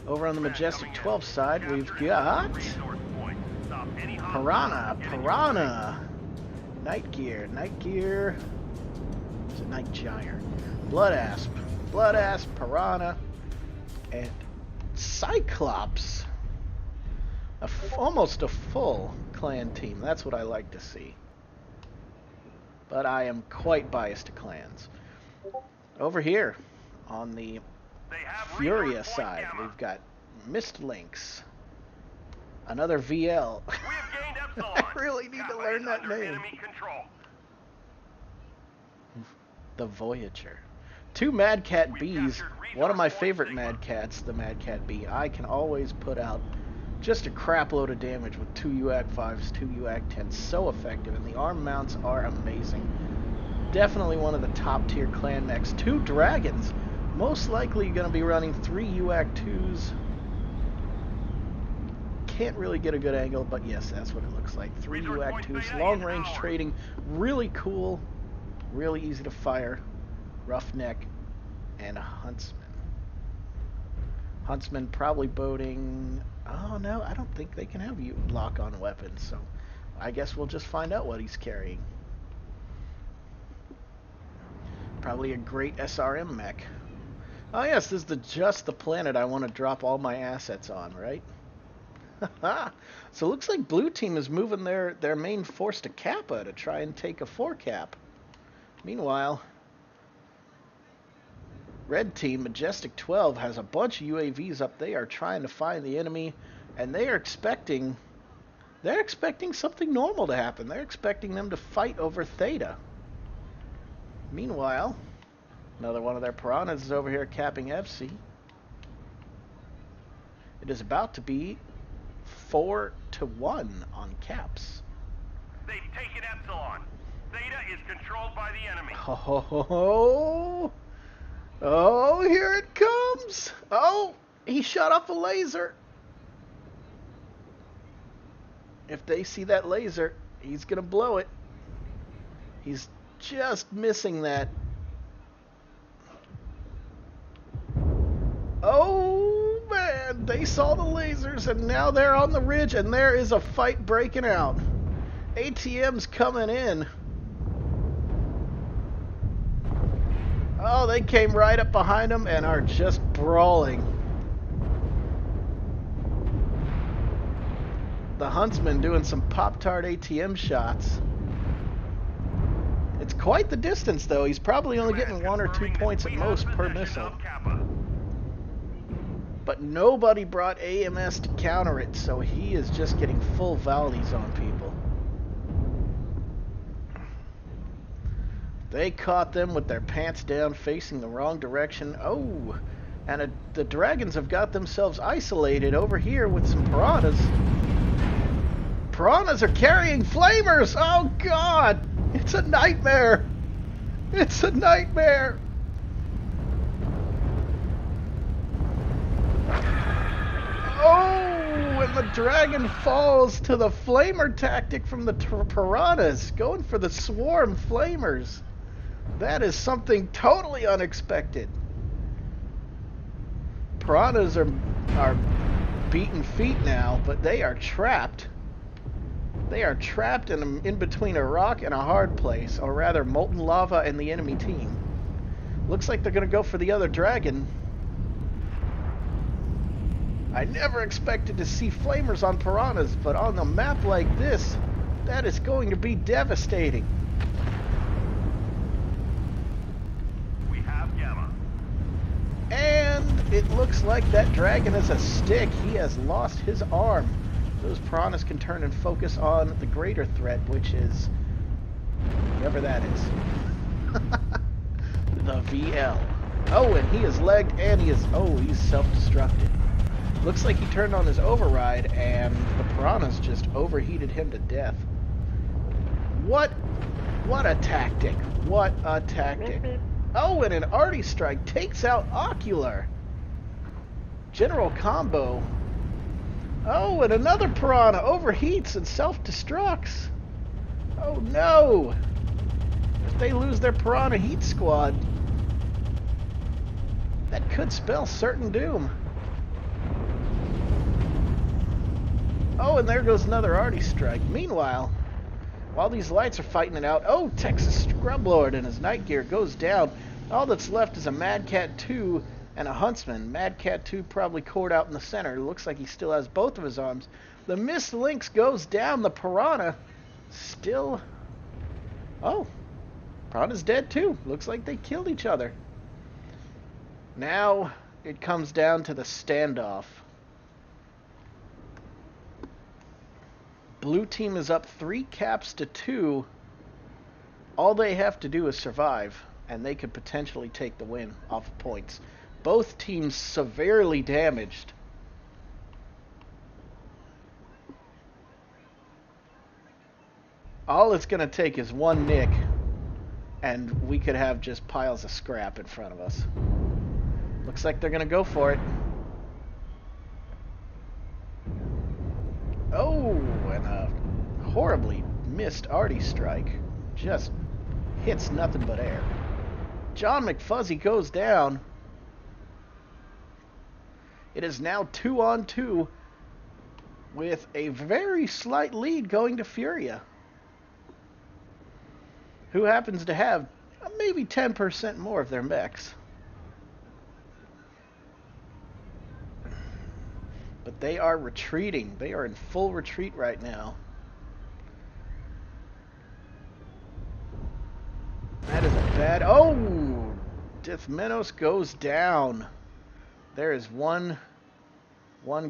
Over on the Majestic 12 side, we've got Piranha, Night Gear, is it Night Gyre? Blood Asp, Piranha, and Cyclops. Almost a full clan team. That's what I like to see. But I am quite biased to clans. Over here, on the Furia side, we've got Mist Lynx, another VL. I really need to learn that name. The Voyager. 2 Mad Cat Bees. One of my favorite Mad Cats, the Mad Cat Bee. I can always put out just a crap load of damage with 2 UAC 5s, 2 UAC 10s. So effective, and the arm mounts are amazing. Definitely one of the top tier clan mechs. 2 dragons. Most likely going to be running 3 UAC 2s. Can't really get a good angle, but yes, that's what it looks like. 3 UAC 2s. Long range trading. Really cool. Really easy to fire. Roughneck. And a Huntsman. Huntsman probably boating... Oh, no, I don't think they can have you lock-on weapons, so I guess we'll just find out what he's carrying. Probably a great SRM mech. Oh, yes, this is just the planet I want to drop all my assets on, right? So it looks like Blue Team is moving their main force to Kappa to try and take a 4-cap. Meanwhile... Red Team, Majestic 12, has a bunch of UAVs up. They are trying to find the enemy, and they're expecting something normal to happen. They're expecting them to fight over Theta. Meanwhile, another one of their Piranhas is over here capping FC. It is about to be 4-1 on caps.
They've taken Epsilon. Theta is controlled by the enemy.
Oh, here it comes. Oh, he shot off a laser. If they see that laser, he's going to blow it. He's just missing that. Oh, man. They saw the lasers, and now they're on the ridge, and there is a fight breaking out. ATM's coming in. Oh, they came right up behind him and are just brawling. The Huntsman doing some Pop-Tart ATM shots. It's quite the distance, though. He's probably only getting 1 or 2 points at most per missile. But nobody brought AMS to counter it, so he is just getting full volleys on people. They caught them with their pants down, facing the wrong direction. Oh, and the Dragons have got themselves isolated over here with some Piranhas. Piranhas are carrying flamers! Oh, God! It's a nightmare! It's a nightmare! Oh, and the Dragon falls to the flamer tactic from the Piranhas, going for the swarm flamers. That is something totally unexpected. Piranhas are beating feet now, but they are trapped. They are trapped in between a rock and a hard place, or rather molten lava and the enemy team. Looks like they're going to go for the other dragon. I never expected to see flamers on Piranhas, but on a map like this, that is going to be devastating. And it looks like that dragon is a stick. He has lost his arm. Those Piranhas can turn and focus on the greater threat, which is whatever that is. The VL. Oh, and he is legged, and he's self-destructed. Looks like he turned on his override, and the Piranhas just overheated him to death. What a tactic. What a tactic. Oh, and an arty strike takes out Ocular. General combo. Oh, and another Piranha overheats and self-destructs. Oh no! If they lose their Piranha Heat Squad, that could spell certain doom. Oh, and there goes another arty strike. Meanwhile, while these lights are fighting it out, oh, Texas Scrublord and his night gear goes down. All that's left is a Mad Cat 2 and a Huntsman. Mad Cat 2 probably cored out in the center. Looks like he still has both of his arms. The Mist Lynx goes down. The Piranha still... Oh, Piranha's dead too. Looks like they killed each other. Now it comes down to the standoff. Blue team is up 3 caps to 2. All they have to do is survive, and they could potentially take the win off of points. Both teams severely damaged. All it's going to take is one nick, and we could have just piles of scrap in front of us. Looks like they're going to go for it. Oh, and a horribly missed arty strike. Just hits nothing but air. John McFuzzy goes down. It is now 2-on-2 with a very slight lead going to Furia, who happens to have maybe 10% more of their mechs. But they are retreating. They are in full retreat right now. That is a bad... Oh! Dithmenos goes down. There is one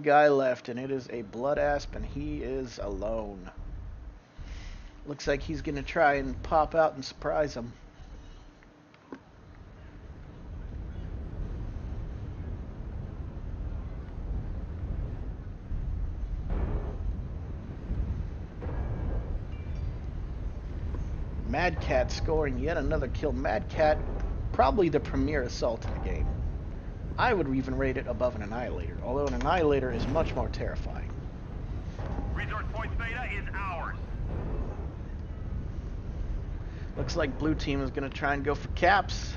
guy left, and it is a Blood Asp, and he is alone. Looks like he's going to try and pop out and surprise him. Mad Cat scoring yet another kill. Mad Cat, probably the premier assault in the game. I would even rate it above an Annihilator, although an Annihilator is much more terrifying.
Resource point Theta is ours.
Looks like blue team is going to try and go for caps.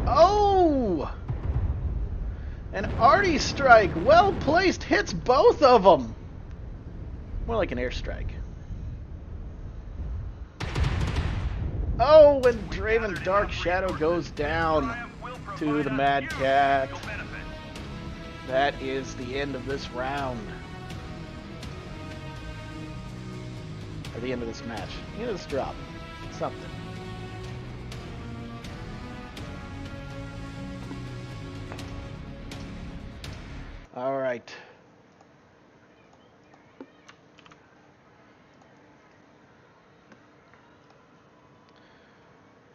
Oh! An arty strike, well placed, hits both of them. More like an airstrike. Oh, and Draven Dark Shadow goes down to the Mad Cat. That is the end of this round. Or the end of this match. The end of this drop. Something. Alright.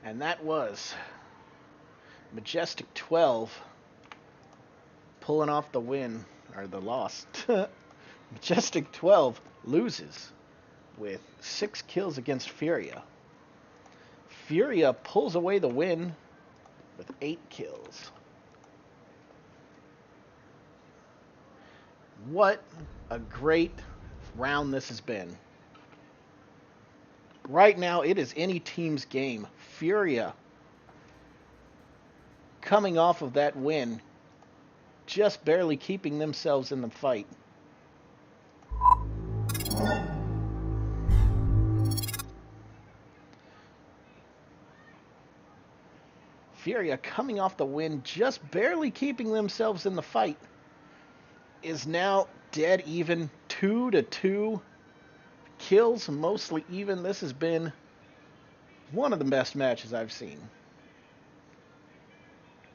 And that was Majestic 12 pulling off the win, or the loss. Majestic 12 loses with 6 kills against Furia. Furia pulls away the win with 8 kills. What a great round this has been. Right now, it is any team's game. Furia, coming off of that win, just barely keeping themselves in the fight. Furia, coming off the win, just barely keeping themselves in the fight, is now dead even, 2-2. Kills mostly even. This has been one of the best matches I've seen.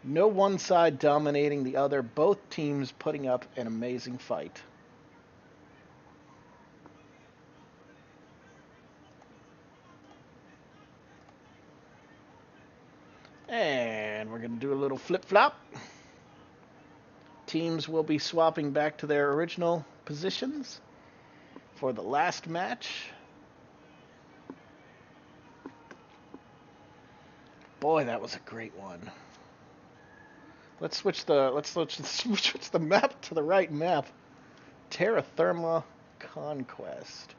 No one side dominating the other. Both teams putting up an amazing fight. And we're going to do a little flip-flop. Teams will be swapping back to their original positions for the last match. Boy, that was a great one. Let's switch the map to the right map. Terra Therma Conquest.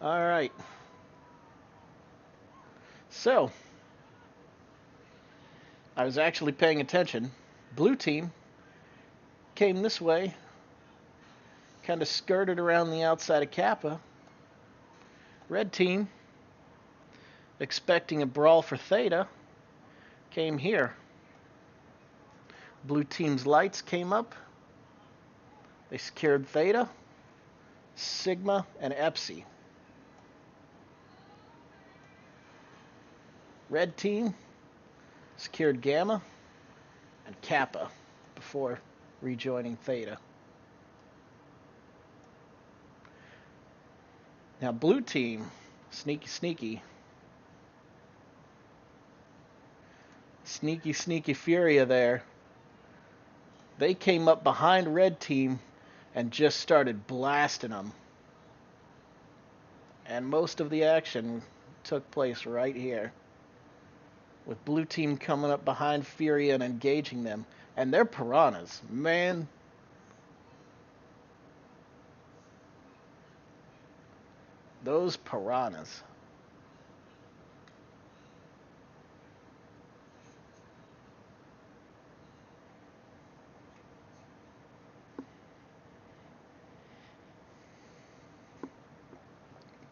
All right. So, I was actually paying attention. Blue team came this way, kind of skirted around the outside of Kappa. Red team, expecting a brawl for Theta, came here. Blue team's lights came up. They secured Theta, Sigma, and Epsi. Red team secured Gamma and Kappa before rejoining Theta. Now blue team, sneaky Furia there. They came up behind red team and just started blasting them. And most of the action took place right here, with blue team coming up behind Furia and engaging them. And they're piranhas, man. Those piranhas.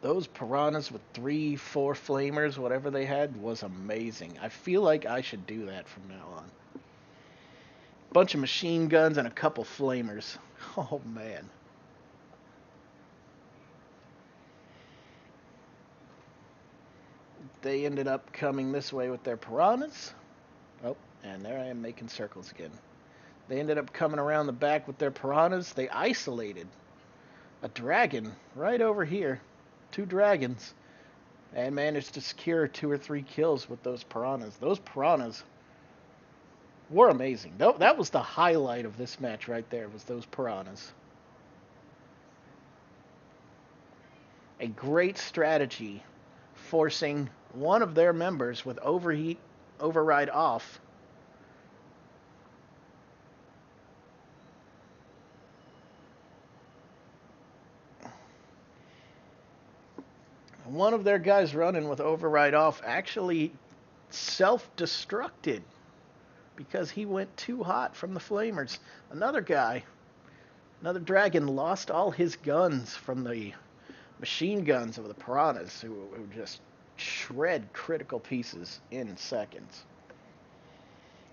Those piranhas with 3, 4 flamers, whatever they had, was amazing. I feel like I should do that from now on. Bunch of machine guns and a couple flamers. Oh, man. They ended up coming this way with their piranhas. Oh, and there I am making circles again. They ended up coming around the back with their piranhas. They isolated a dragon right over here. 2 dragons. And managed to secure 2 or 3 kills with those piranhas. Those piranhas were amazing. That was the highlight of this match right there, was those piranhas. a great strategy, forcing one of their members with override off one of their guys running with override off actually self-destructed because he went too hot from the flamers. Another guy, another dragon, lost all his guns from the machine guns of the piranhas, who just shred critical pieces in seconds.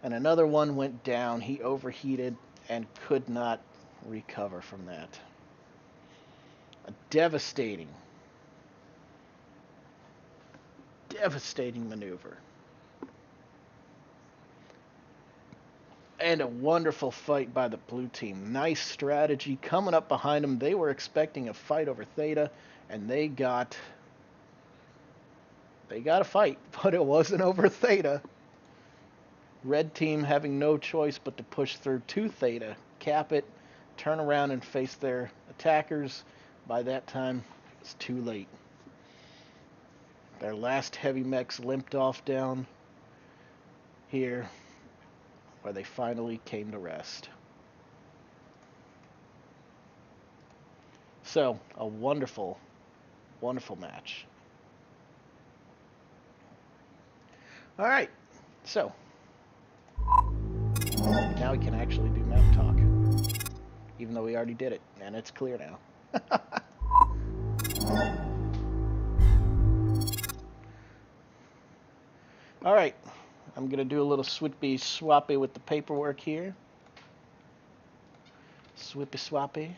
And another one went down. He overheated and could not recover from that. A devastating maneuver. And a wonderful fight by the blue team. Nice strategy coming up behind them. They were expecting a fight over Theta, and they got a fight, but it wasn't over Theta. Red team having no choice but to push through to Theta, cap it, turn around and face their attackers. By that time, it's too late. Their last heavy mechs limped off down here, where they finally came to rest. So, a wonderful, wonderful match. All right, so now we can actually do map talk, even though we already did it, and it's clear now. All right, I'm going to do a little swippy swappy with the paperwork here. Swippy swappy.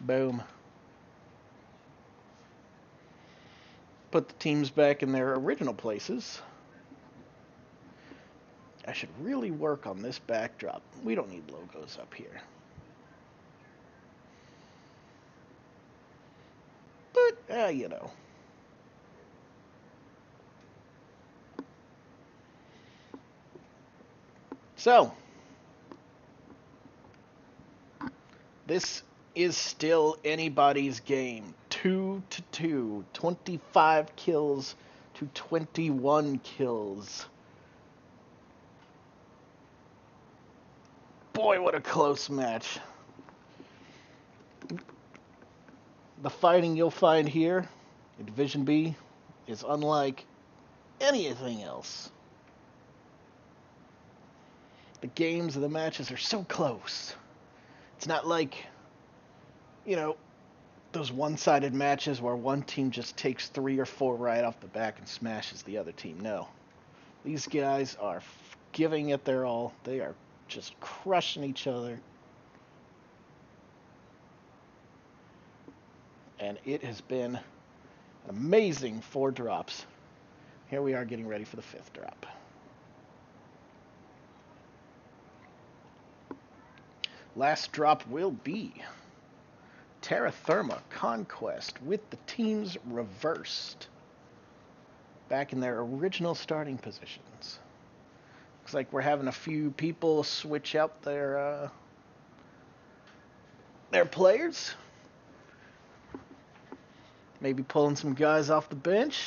Boom. Put the teams back in their original places. I should really work on this backdrop. We don't need logos up here. But, you know. So, this is still anybody's game. 2-2. 25 kills to 21 kills. Boy, what a close match. The fighting you'll find here in Division B is unlike anything else. The games and the matches are so close. It's not like, you know, those one-sided matches where one team just takes 3 or 4 right off the back and smashes the other team. No. These guys are giving it their all. They are just crushing each other. And it has been an amazing 4 drops. Here we are getting ready for the 5th drop. Last drop will be Terra Therma Conquest with the teams reversed. Back in their original starting positions. Looks like we're having a few people switch out their players. Maybe pulling some guys off the bench.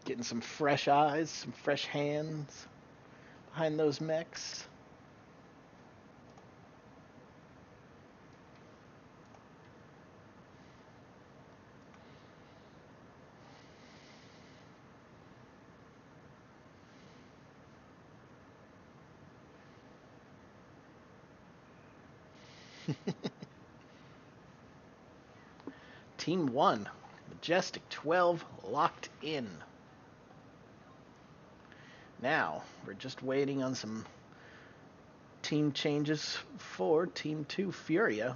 Getting some fresh eyes, some fresh hands behind those mechs. Team 1, Majestic 12 locked in. Now, we're just waiting on some team changes for Team 2, Furia.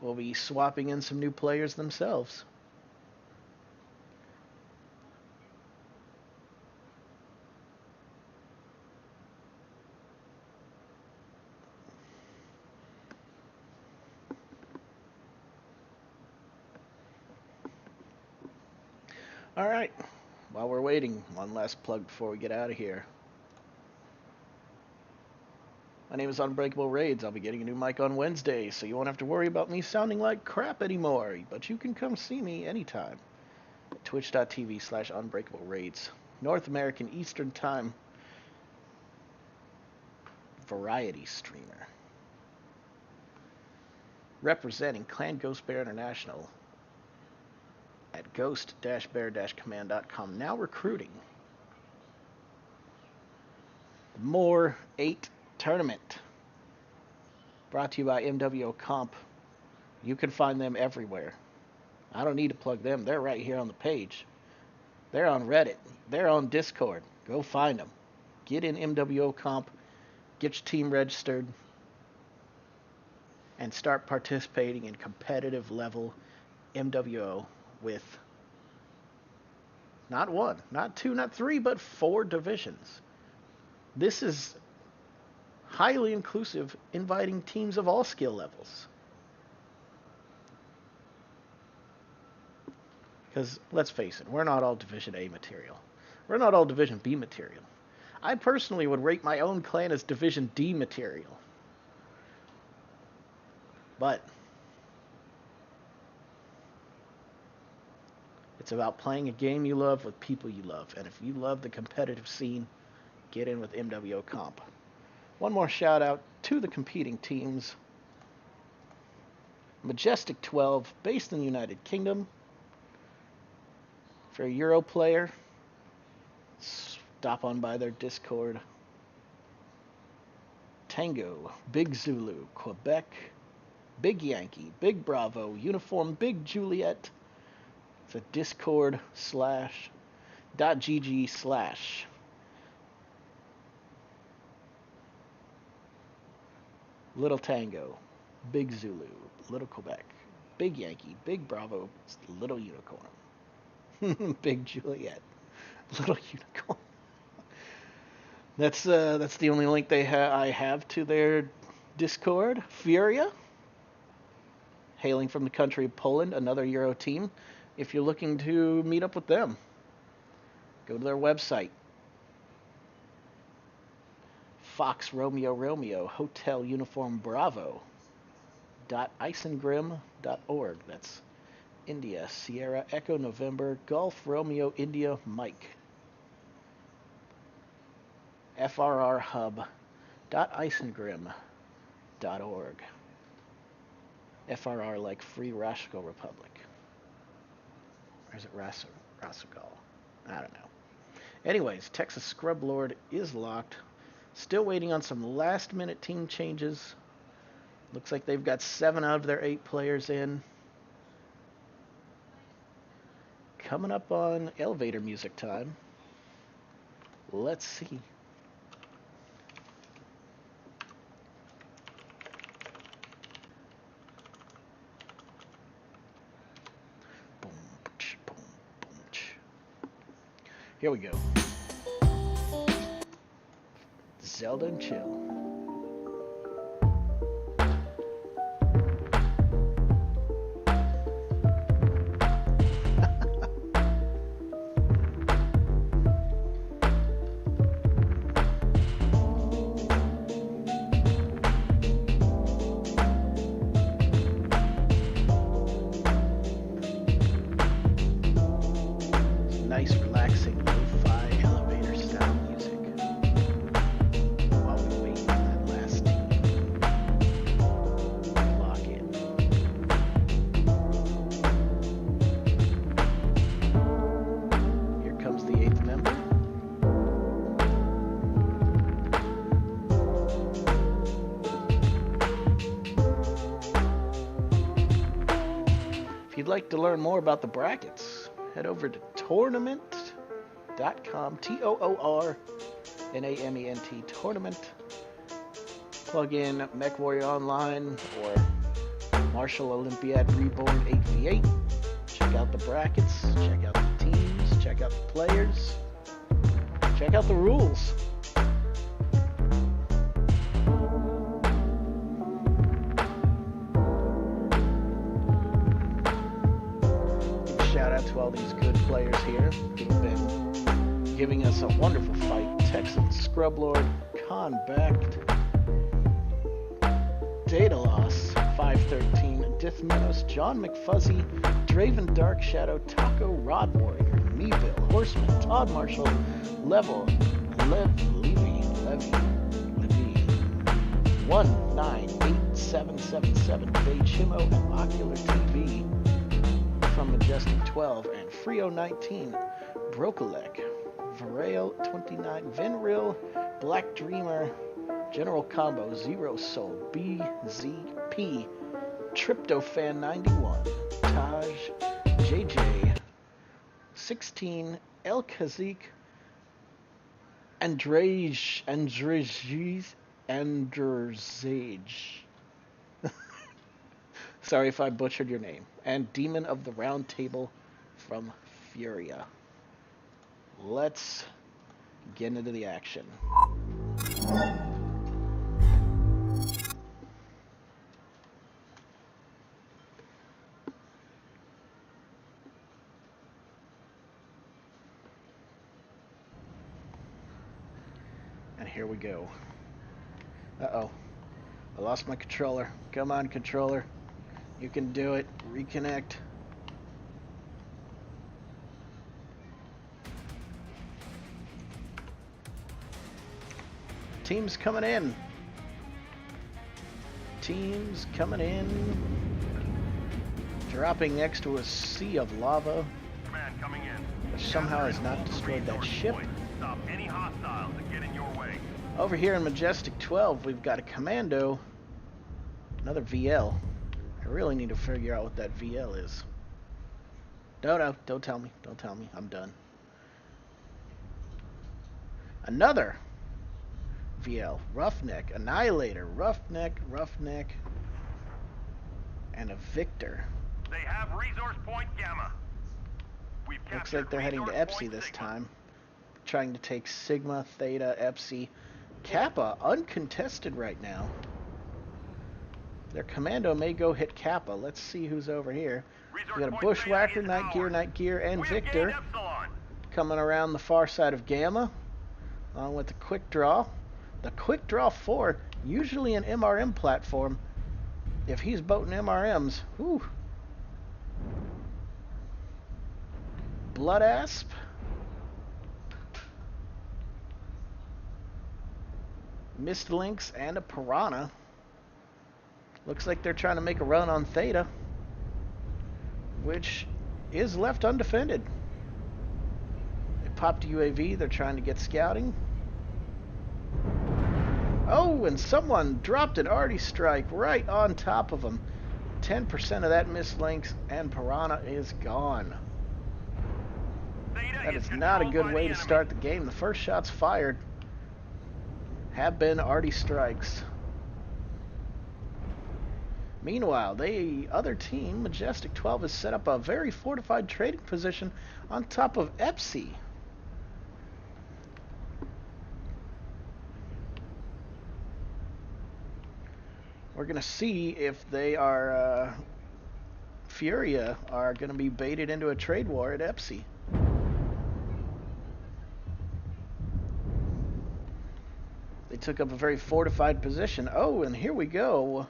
We'll be swapping in some new players themselves. All right. while we're waiting, one last plug before we get out of here. My name is Unbreakable Raids. I'll be getting a new mic on Wednesday, so you won't have to worry about me sounding like crap anymore. But you can come see me anytime at twitch.tv/unbreakablerates. North American Eastern Time variety streamer. Representing Clan Ghost Bear International at ghost-bear-command.com. Now recruiting. The MOR 8 tournament. Brought to you by MWO Comp. You can find them everywhere. I don't need to plug them. They're right here on the page. They're on Reddit. They're on Discord. Go find them. Get in MWO Comp. Get your team registered. And start participating in competitive level MWO with not one, not two, not three, but 4 divisions. This is highly inclusive, inviting teams of all skill levels. Because, let's face it, we're not all Division A material. We're not all Division B material. I personally would rate my own clan as Division D material. But it's about playing a game you love with people you love. And if you love the competitive scene, get in with MWO Comp. One more shout out to the competing teams. Majestic 12, based in the United Kingdom. For a Euro player, stop on by their Discord. Tango, Big Zulu, Quebec, Big Yankee, Big Bravo, Uniform, Big Juliet. It's a Discord /.gg/ Little Tango, Big Zulu, Little Quebec, Big Yankee, Big Bravo, Little Unicorn. Big Juliet, Little Unicorn. That's the only link I have to their Discord. Furia, hailing from the country of Poland, another Euro team. If you're looking to meet up with them, go to their website. Fox Romeo Romeo Hotel Uniform Bravo .isengrim.org. That's India Sierra Echo November Golf Romeo India Mike. FRRhub.isengrim.org. FRR like Free Rashko Republic. Or is it Rasukal? I don't know. Anyways, Texas Scrub Lord is locked. Still waiting on some last-minute team changes. Looks like they've got 7 out of their 8 players in. Coming up on elevator music time. Let's see. Here we go. Zelda and chill. Nice, relaxing, lo-fi elevator style music while we wait for that last team to lock in. Here comes the 8th member. If you'd like to learn more about the brackets, head over to tournament.com, TOORNAMENT, tournament. Plug in Mech Warrior Online or Martial Olympiad Reborn 8v8. Check out the brackets, check out the teams, check out the players, check out the rules. Shout out to all these good players here who have been giving us a wonderful fight. Texan Scrublord, Conbacked, Data Loss, 513, Dithmenos, John McFuzzy, Draven Dark Shadow, Taco Rod Warrior, Meeville, Horseman, Todd Marshall, Level, Levy, 198777, Fade Shimo, and Ocular TV from Majestic 12, and Frio 19, Brokalek, Varel 29, Vinril, Black Dreamer, General Combo, Zero Soul, BZP, Tryptophan 91, Taj, JJ, 16, El Kazik, Andrzej. Sorry if I butchered your name. And Demon of the Round Table from Furia. Let's get into the action. And here we go. Uh-oh. I lost my controller. Come on, controller. You can do it. Reconnect. Teams coming in. Teams coming in. Dropping next to a sea of lava.
Command coming in.
Which somehow has not destroyed that ship.
Stop any hostiles that get in your way.
Over here in Majestic 12, we've got a commando. Another VL. I really need to figure out what that VL is. No, don't tell me. Don't tell me. I'm done. Another VL. Roughneck. Annihilator. Roughneck. And a Victor.
They have resource point Gamma. We've
Looks like they're heading to Epsi this time. Trying to take Sigma, Theta, Epsi. Kappa, uncontested right now. Their commando may go hit Kappa. Let's see who's over here. We got a Bushwhacker, Night Gear, and Victor coming around the far side of Gamma, along with the Quick Draw. The Quick Draw 4, usually an MRM platform. If he's boating MRMs, whew. Blood Asp. Mist Lynx and a Piranha. Looks like they're trying to make a run on Theta, which is left undefended. They popped a UAV. They're trying to get scouting. Oh, and someone dropped an arty strike right on top of them. 10% of that Mist Lynx and Piranha is gone. That is not a good way to start the game. The first shots fired have been arty strikes. Meanwhile, the other team, Majestic 12, has set up a very fortified trading position on top of Epsi. We're going to see if they are, Furia are going to be baited into a trade war at Epsi. They took up a very fortified position. Oh, and here we go.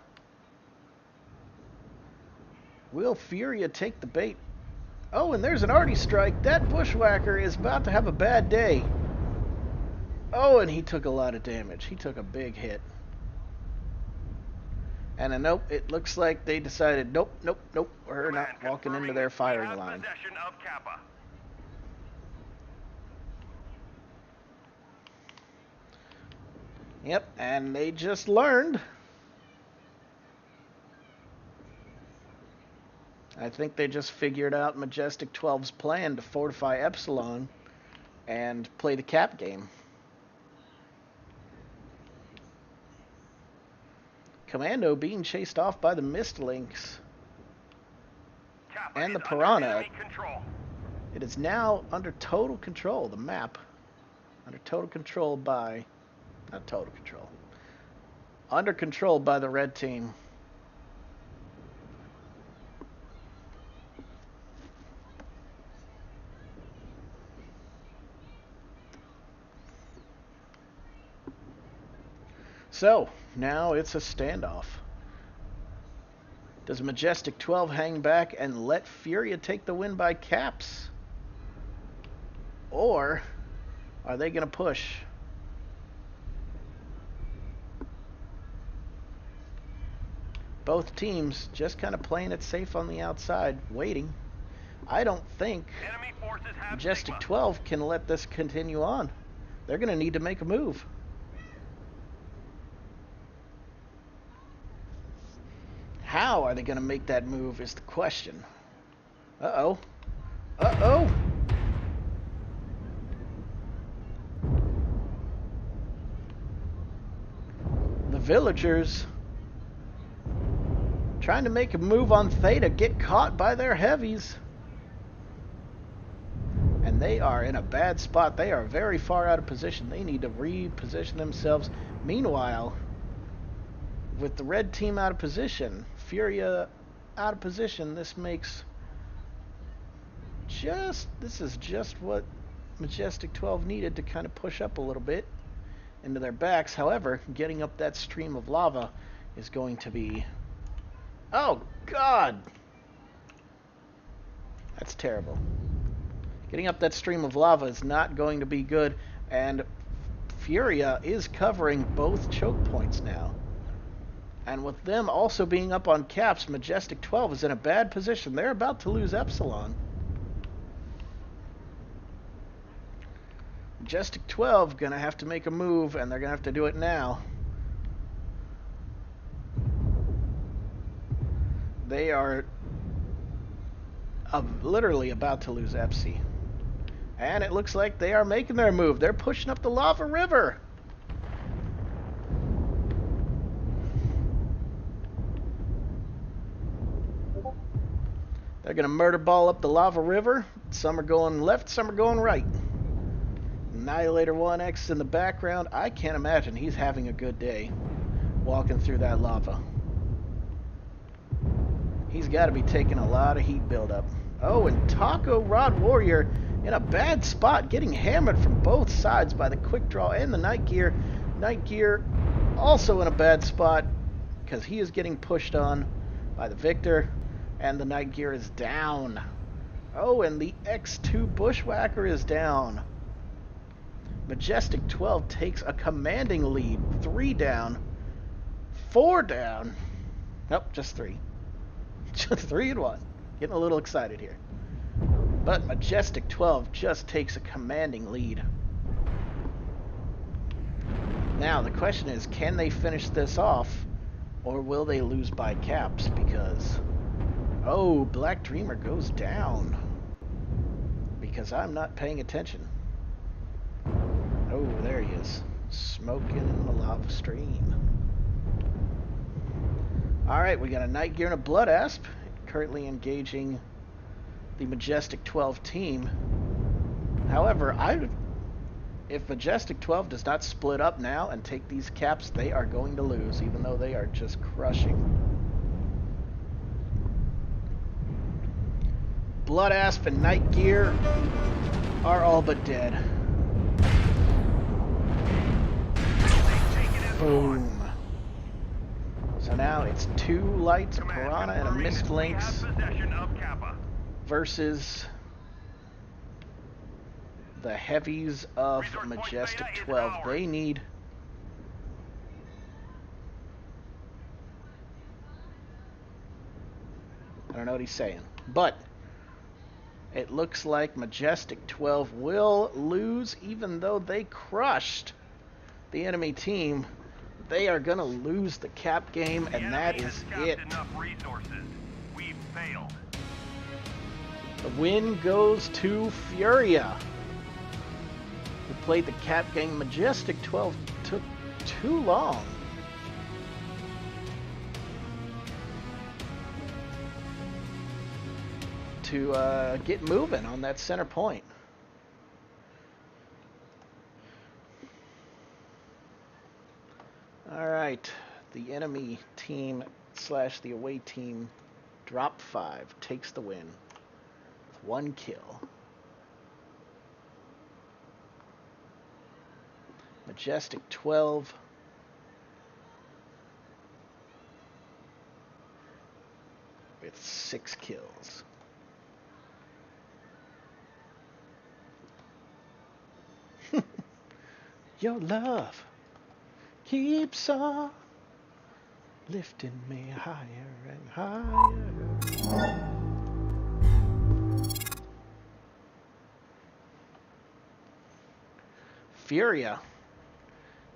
Will Furia take the bait? Oh, and there's an arty strike. That Bushwhacker is about to have a bad day. Oh, and he took a lot of damage. He took a big hit. And a nope, it looks like they decided, nope, we're not walking into their firing line. Yep, and they just learned. I think they just figured out Majestic 12's plan to fortify Epsilon and play the cap game. Commando being chased off by the Mist Lynx and the Piranha. It is now under total control, the map. Under total control by... not total control. Under control by the red team. So, now it's a standoff. Does Majestic 12 hang back and let Furia take the win by caps? Or are they going to push? Both teams just kind of playing it safe on the outside, waiting. I don't think
Enemy forces have
Majestic
Sigma.
12 can let this continue on. They're going to need to make a move. How are they going to make that move is the question. Uh-oh. Uh-oh. The villagers trying to make a move on Theta get caught by their heavies. And they are in a bad spot. They are very far out of position. They need to reposition themselves. Meanwhile, with the red team out of position, Furia out of position, this is just what Majestic 12 needed to kind of push up a little bit into their backs. However, getting up that stream of lava is going to be... Oh, God! That's terrible. Getting up that stream of lava is not going to be good, and Furia is covering both choke points now. And with them also being up on caps, Majestic 12 is in a bad position. They're about to lose Epsilon. Majestic 12 going to have to make a move, and they're going to have to do it now. They are literally about to lose Epsi. And it looks like they are making their move. They're pushing up the lava river. They're going to murder ball up the lava river. Some are going left, some are going right. Annihilator 1X in the background. I can't imagine he's having a good day walking through that lava. He's got to be taking a lot of heat buildup. Oh, and Taco Rod Warrior in a bad spot, getting hammered from both sides by the quick draw and the Night Gear. Night Gear also in a bad spot because he is getting pushed on by the Victor, and the Night Gear is down. Oh, and the X2 Bushwhacker is down. Majestic 12 takes a commanding lead. 3 down. 4 down. Nope, just 3. Just 3 and 1. Getting a little excited here. But Majestic 12 just takes a commanding lead. Now, the question is, can they finish this off, or will they lose by caps? Because, oh, Black Dreamer goes down. Because I'm not paying attention. Oh, there he is. Smoking in the lava stream. Alright, we got a Night Gear and a Blood Asp currently engaging the Majestic 12 team. However, if Majestic 12 does not split up now and take these caps, they are going to lose, even though they are just crushing. Blood Asp and Night Gear are all but dead. Boom. So now it's 2 lights, a Piranha, and a Mist Lynx versus the heavies of Majestic 12. They need... I don't know what he's saying, but it looks like Majestic 12 will lose, even though they crushed the enemy team. They are going to lose the cap game, and that is it.
We've failed.
The win goes to Furia, who played the cap game. Majestic 12 took too long. To get moving on that center point. Alright, the enemy team / the away team drop 5 takes the win with 1 kill. Majestic 12 6 kills. Your love keeps on lifting me higher and higher. Furia,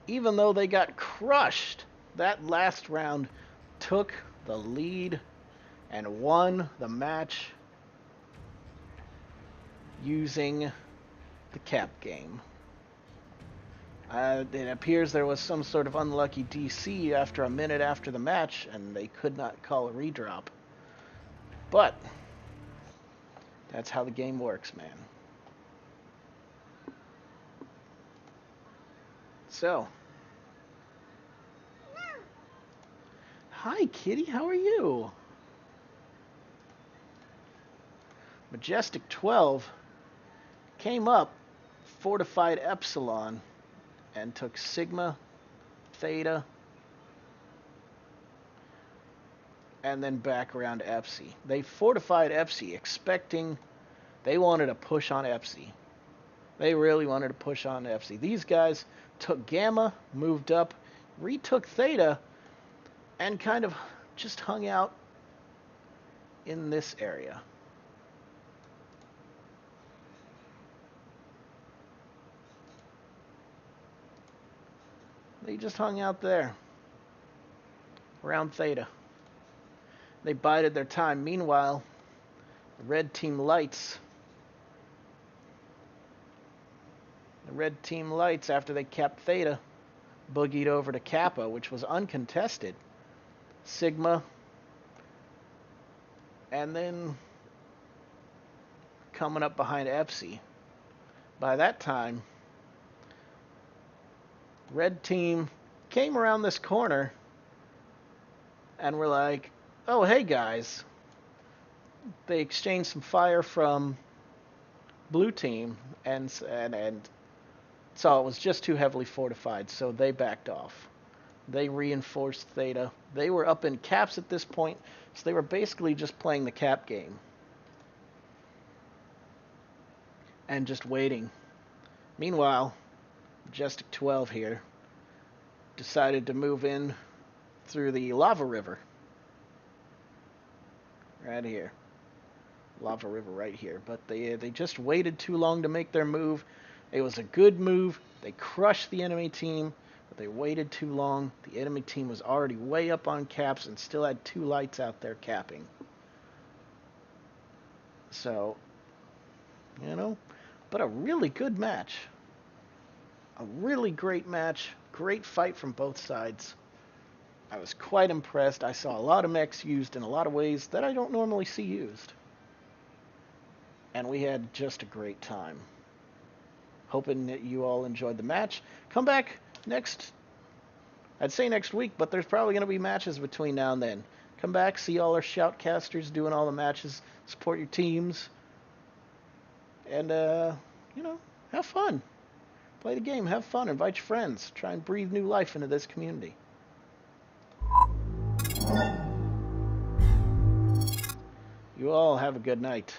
even though they got crushed, that last round took the lead and won the match using the cap game. It appears there was some sort of unlucky DC after a minute after the match, and they could not call a redrop. But that's how the game works, man. So, hi, kitty. How are you? Majestic 12 came up, fortified Epsilon, and took Sigma, Theta, and then back around to Epsi. They fortified Epsi, expecting they wanted to push on Epsi. They really wanted to push on Epsi. These guys took Gamma, moved up, retook Theta, and kind of just hung out in this area. They just hung out there, around Theta. They bided their time. Meanwhile, the red team lights, after they capped Theta, boogied over to Kappa, which was uncontested. Sigma, and then coming up behind Epsi. By that time, red team came around this corner and were like, oh, hey, guys. They exchanged some fire from blue team and saw it was just too heavily fortified, so they backed off. They reinforced Theta. They were up in caps at this point, so they were basically just playing the cap game and just waiting. Meanwhile, Majestic 12 here decided to move in through the lava river. Right here. Lava river right here. But they just waited too long to make their move. It was a good move. They crushed the enemy team, but they waited too long. The enemy team was already way up on caps and still had 2 lights out there capping. So, but a really good match. A really great match. Great fight from both sides. I was quite impressed. I saw a lot of mechs used in a lot of ways that I don't normally see used. And we had just a great time. Hoping that you all enjoyed the match. Come back I'd say next week, but there's probably going to be matches between now and then. Come back, see all our shoutcasters doing all the matches, support your teams, and, have fun. Play the game, have fun, invite your friends. Try and breathe new life into this community. You all have a good night.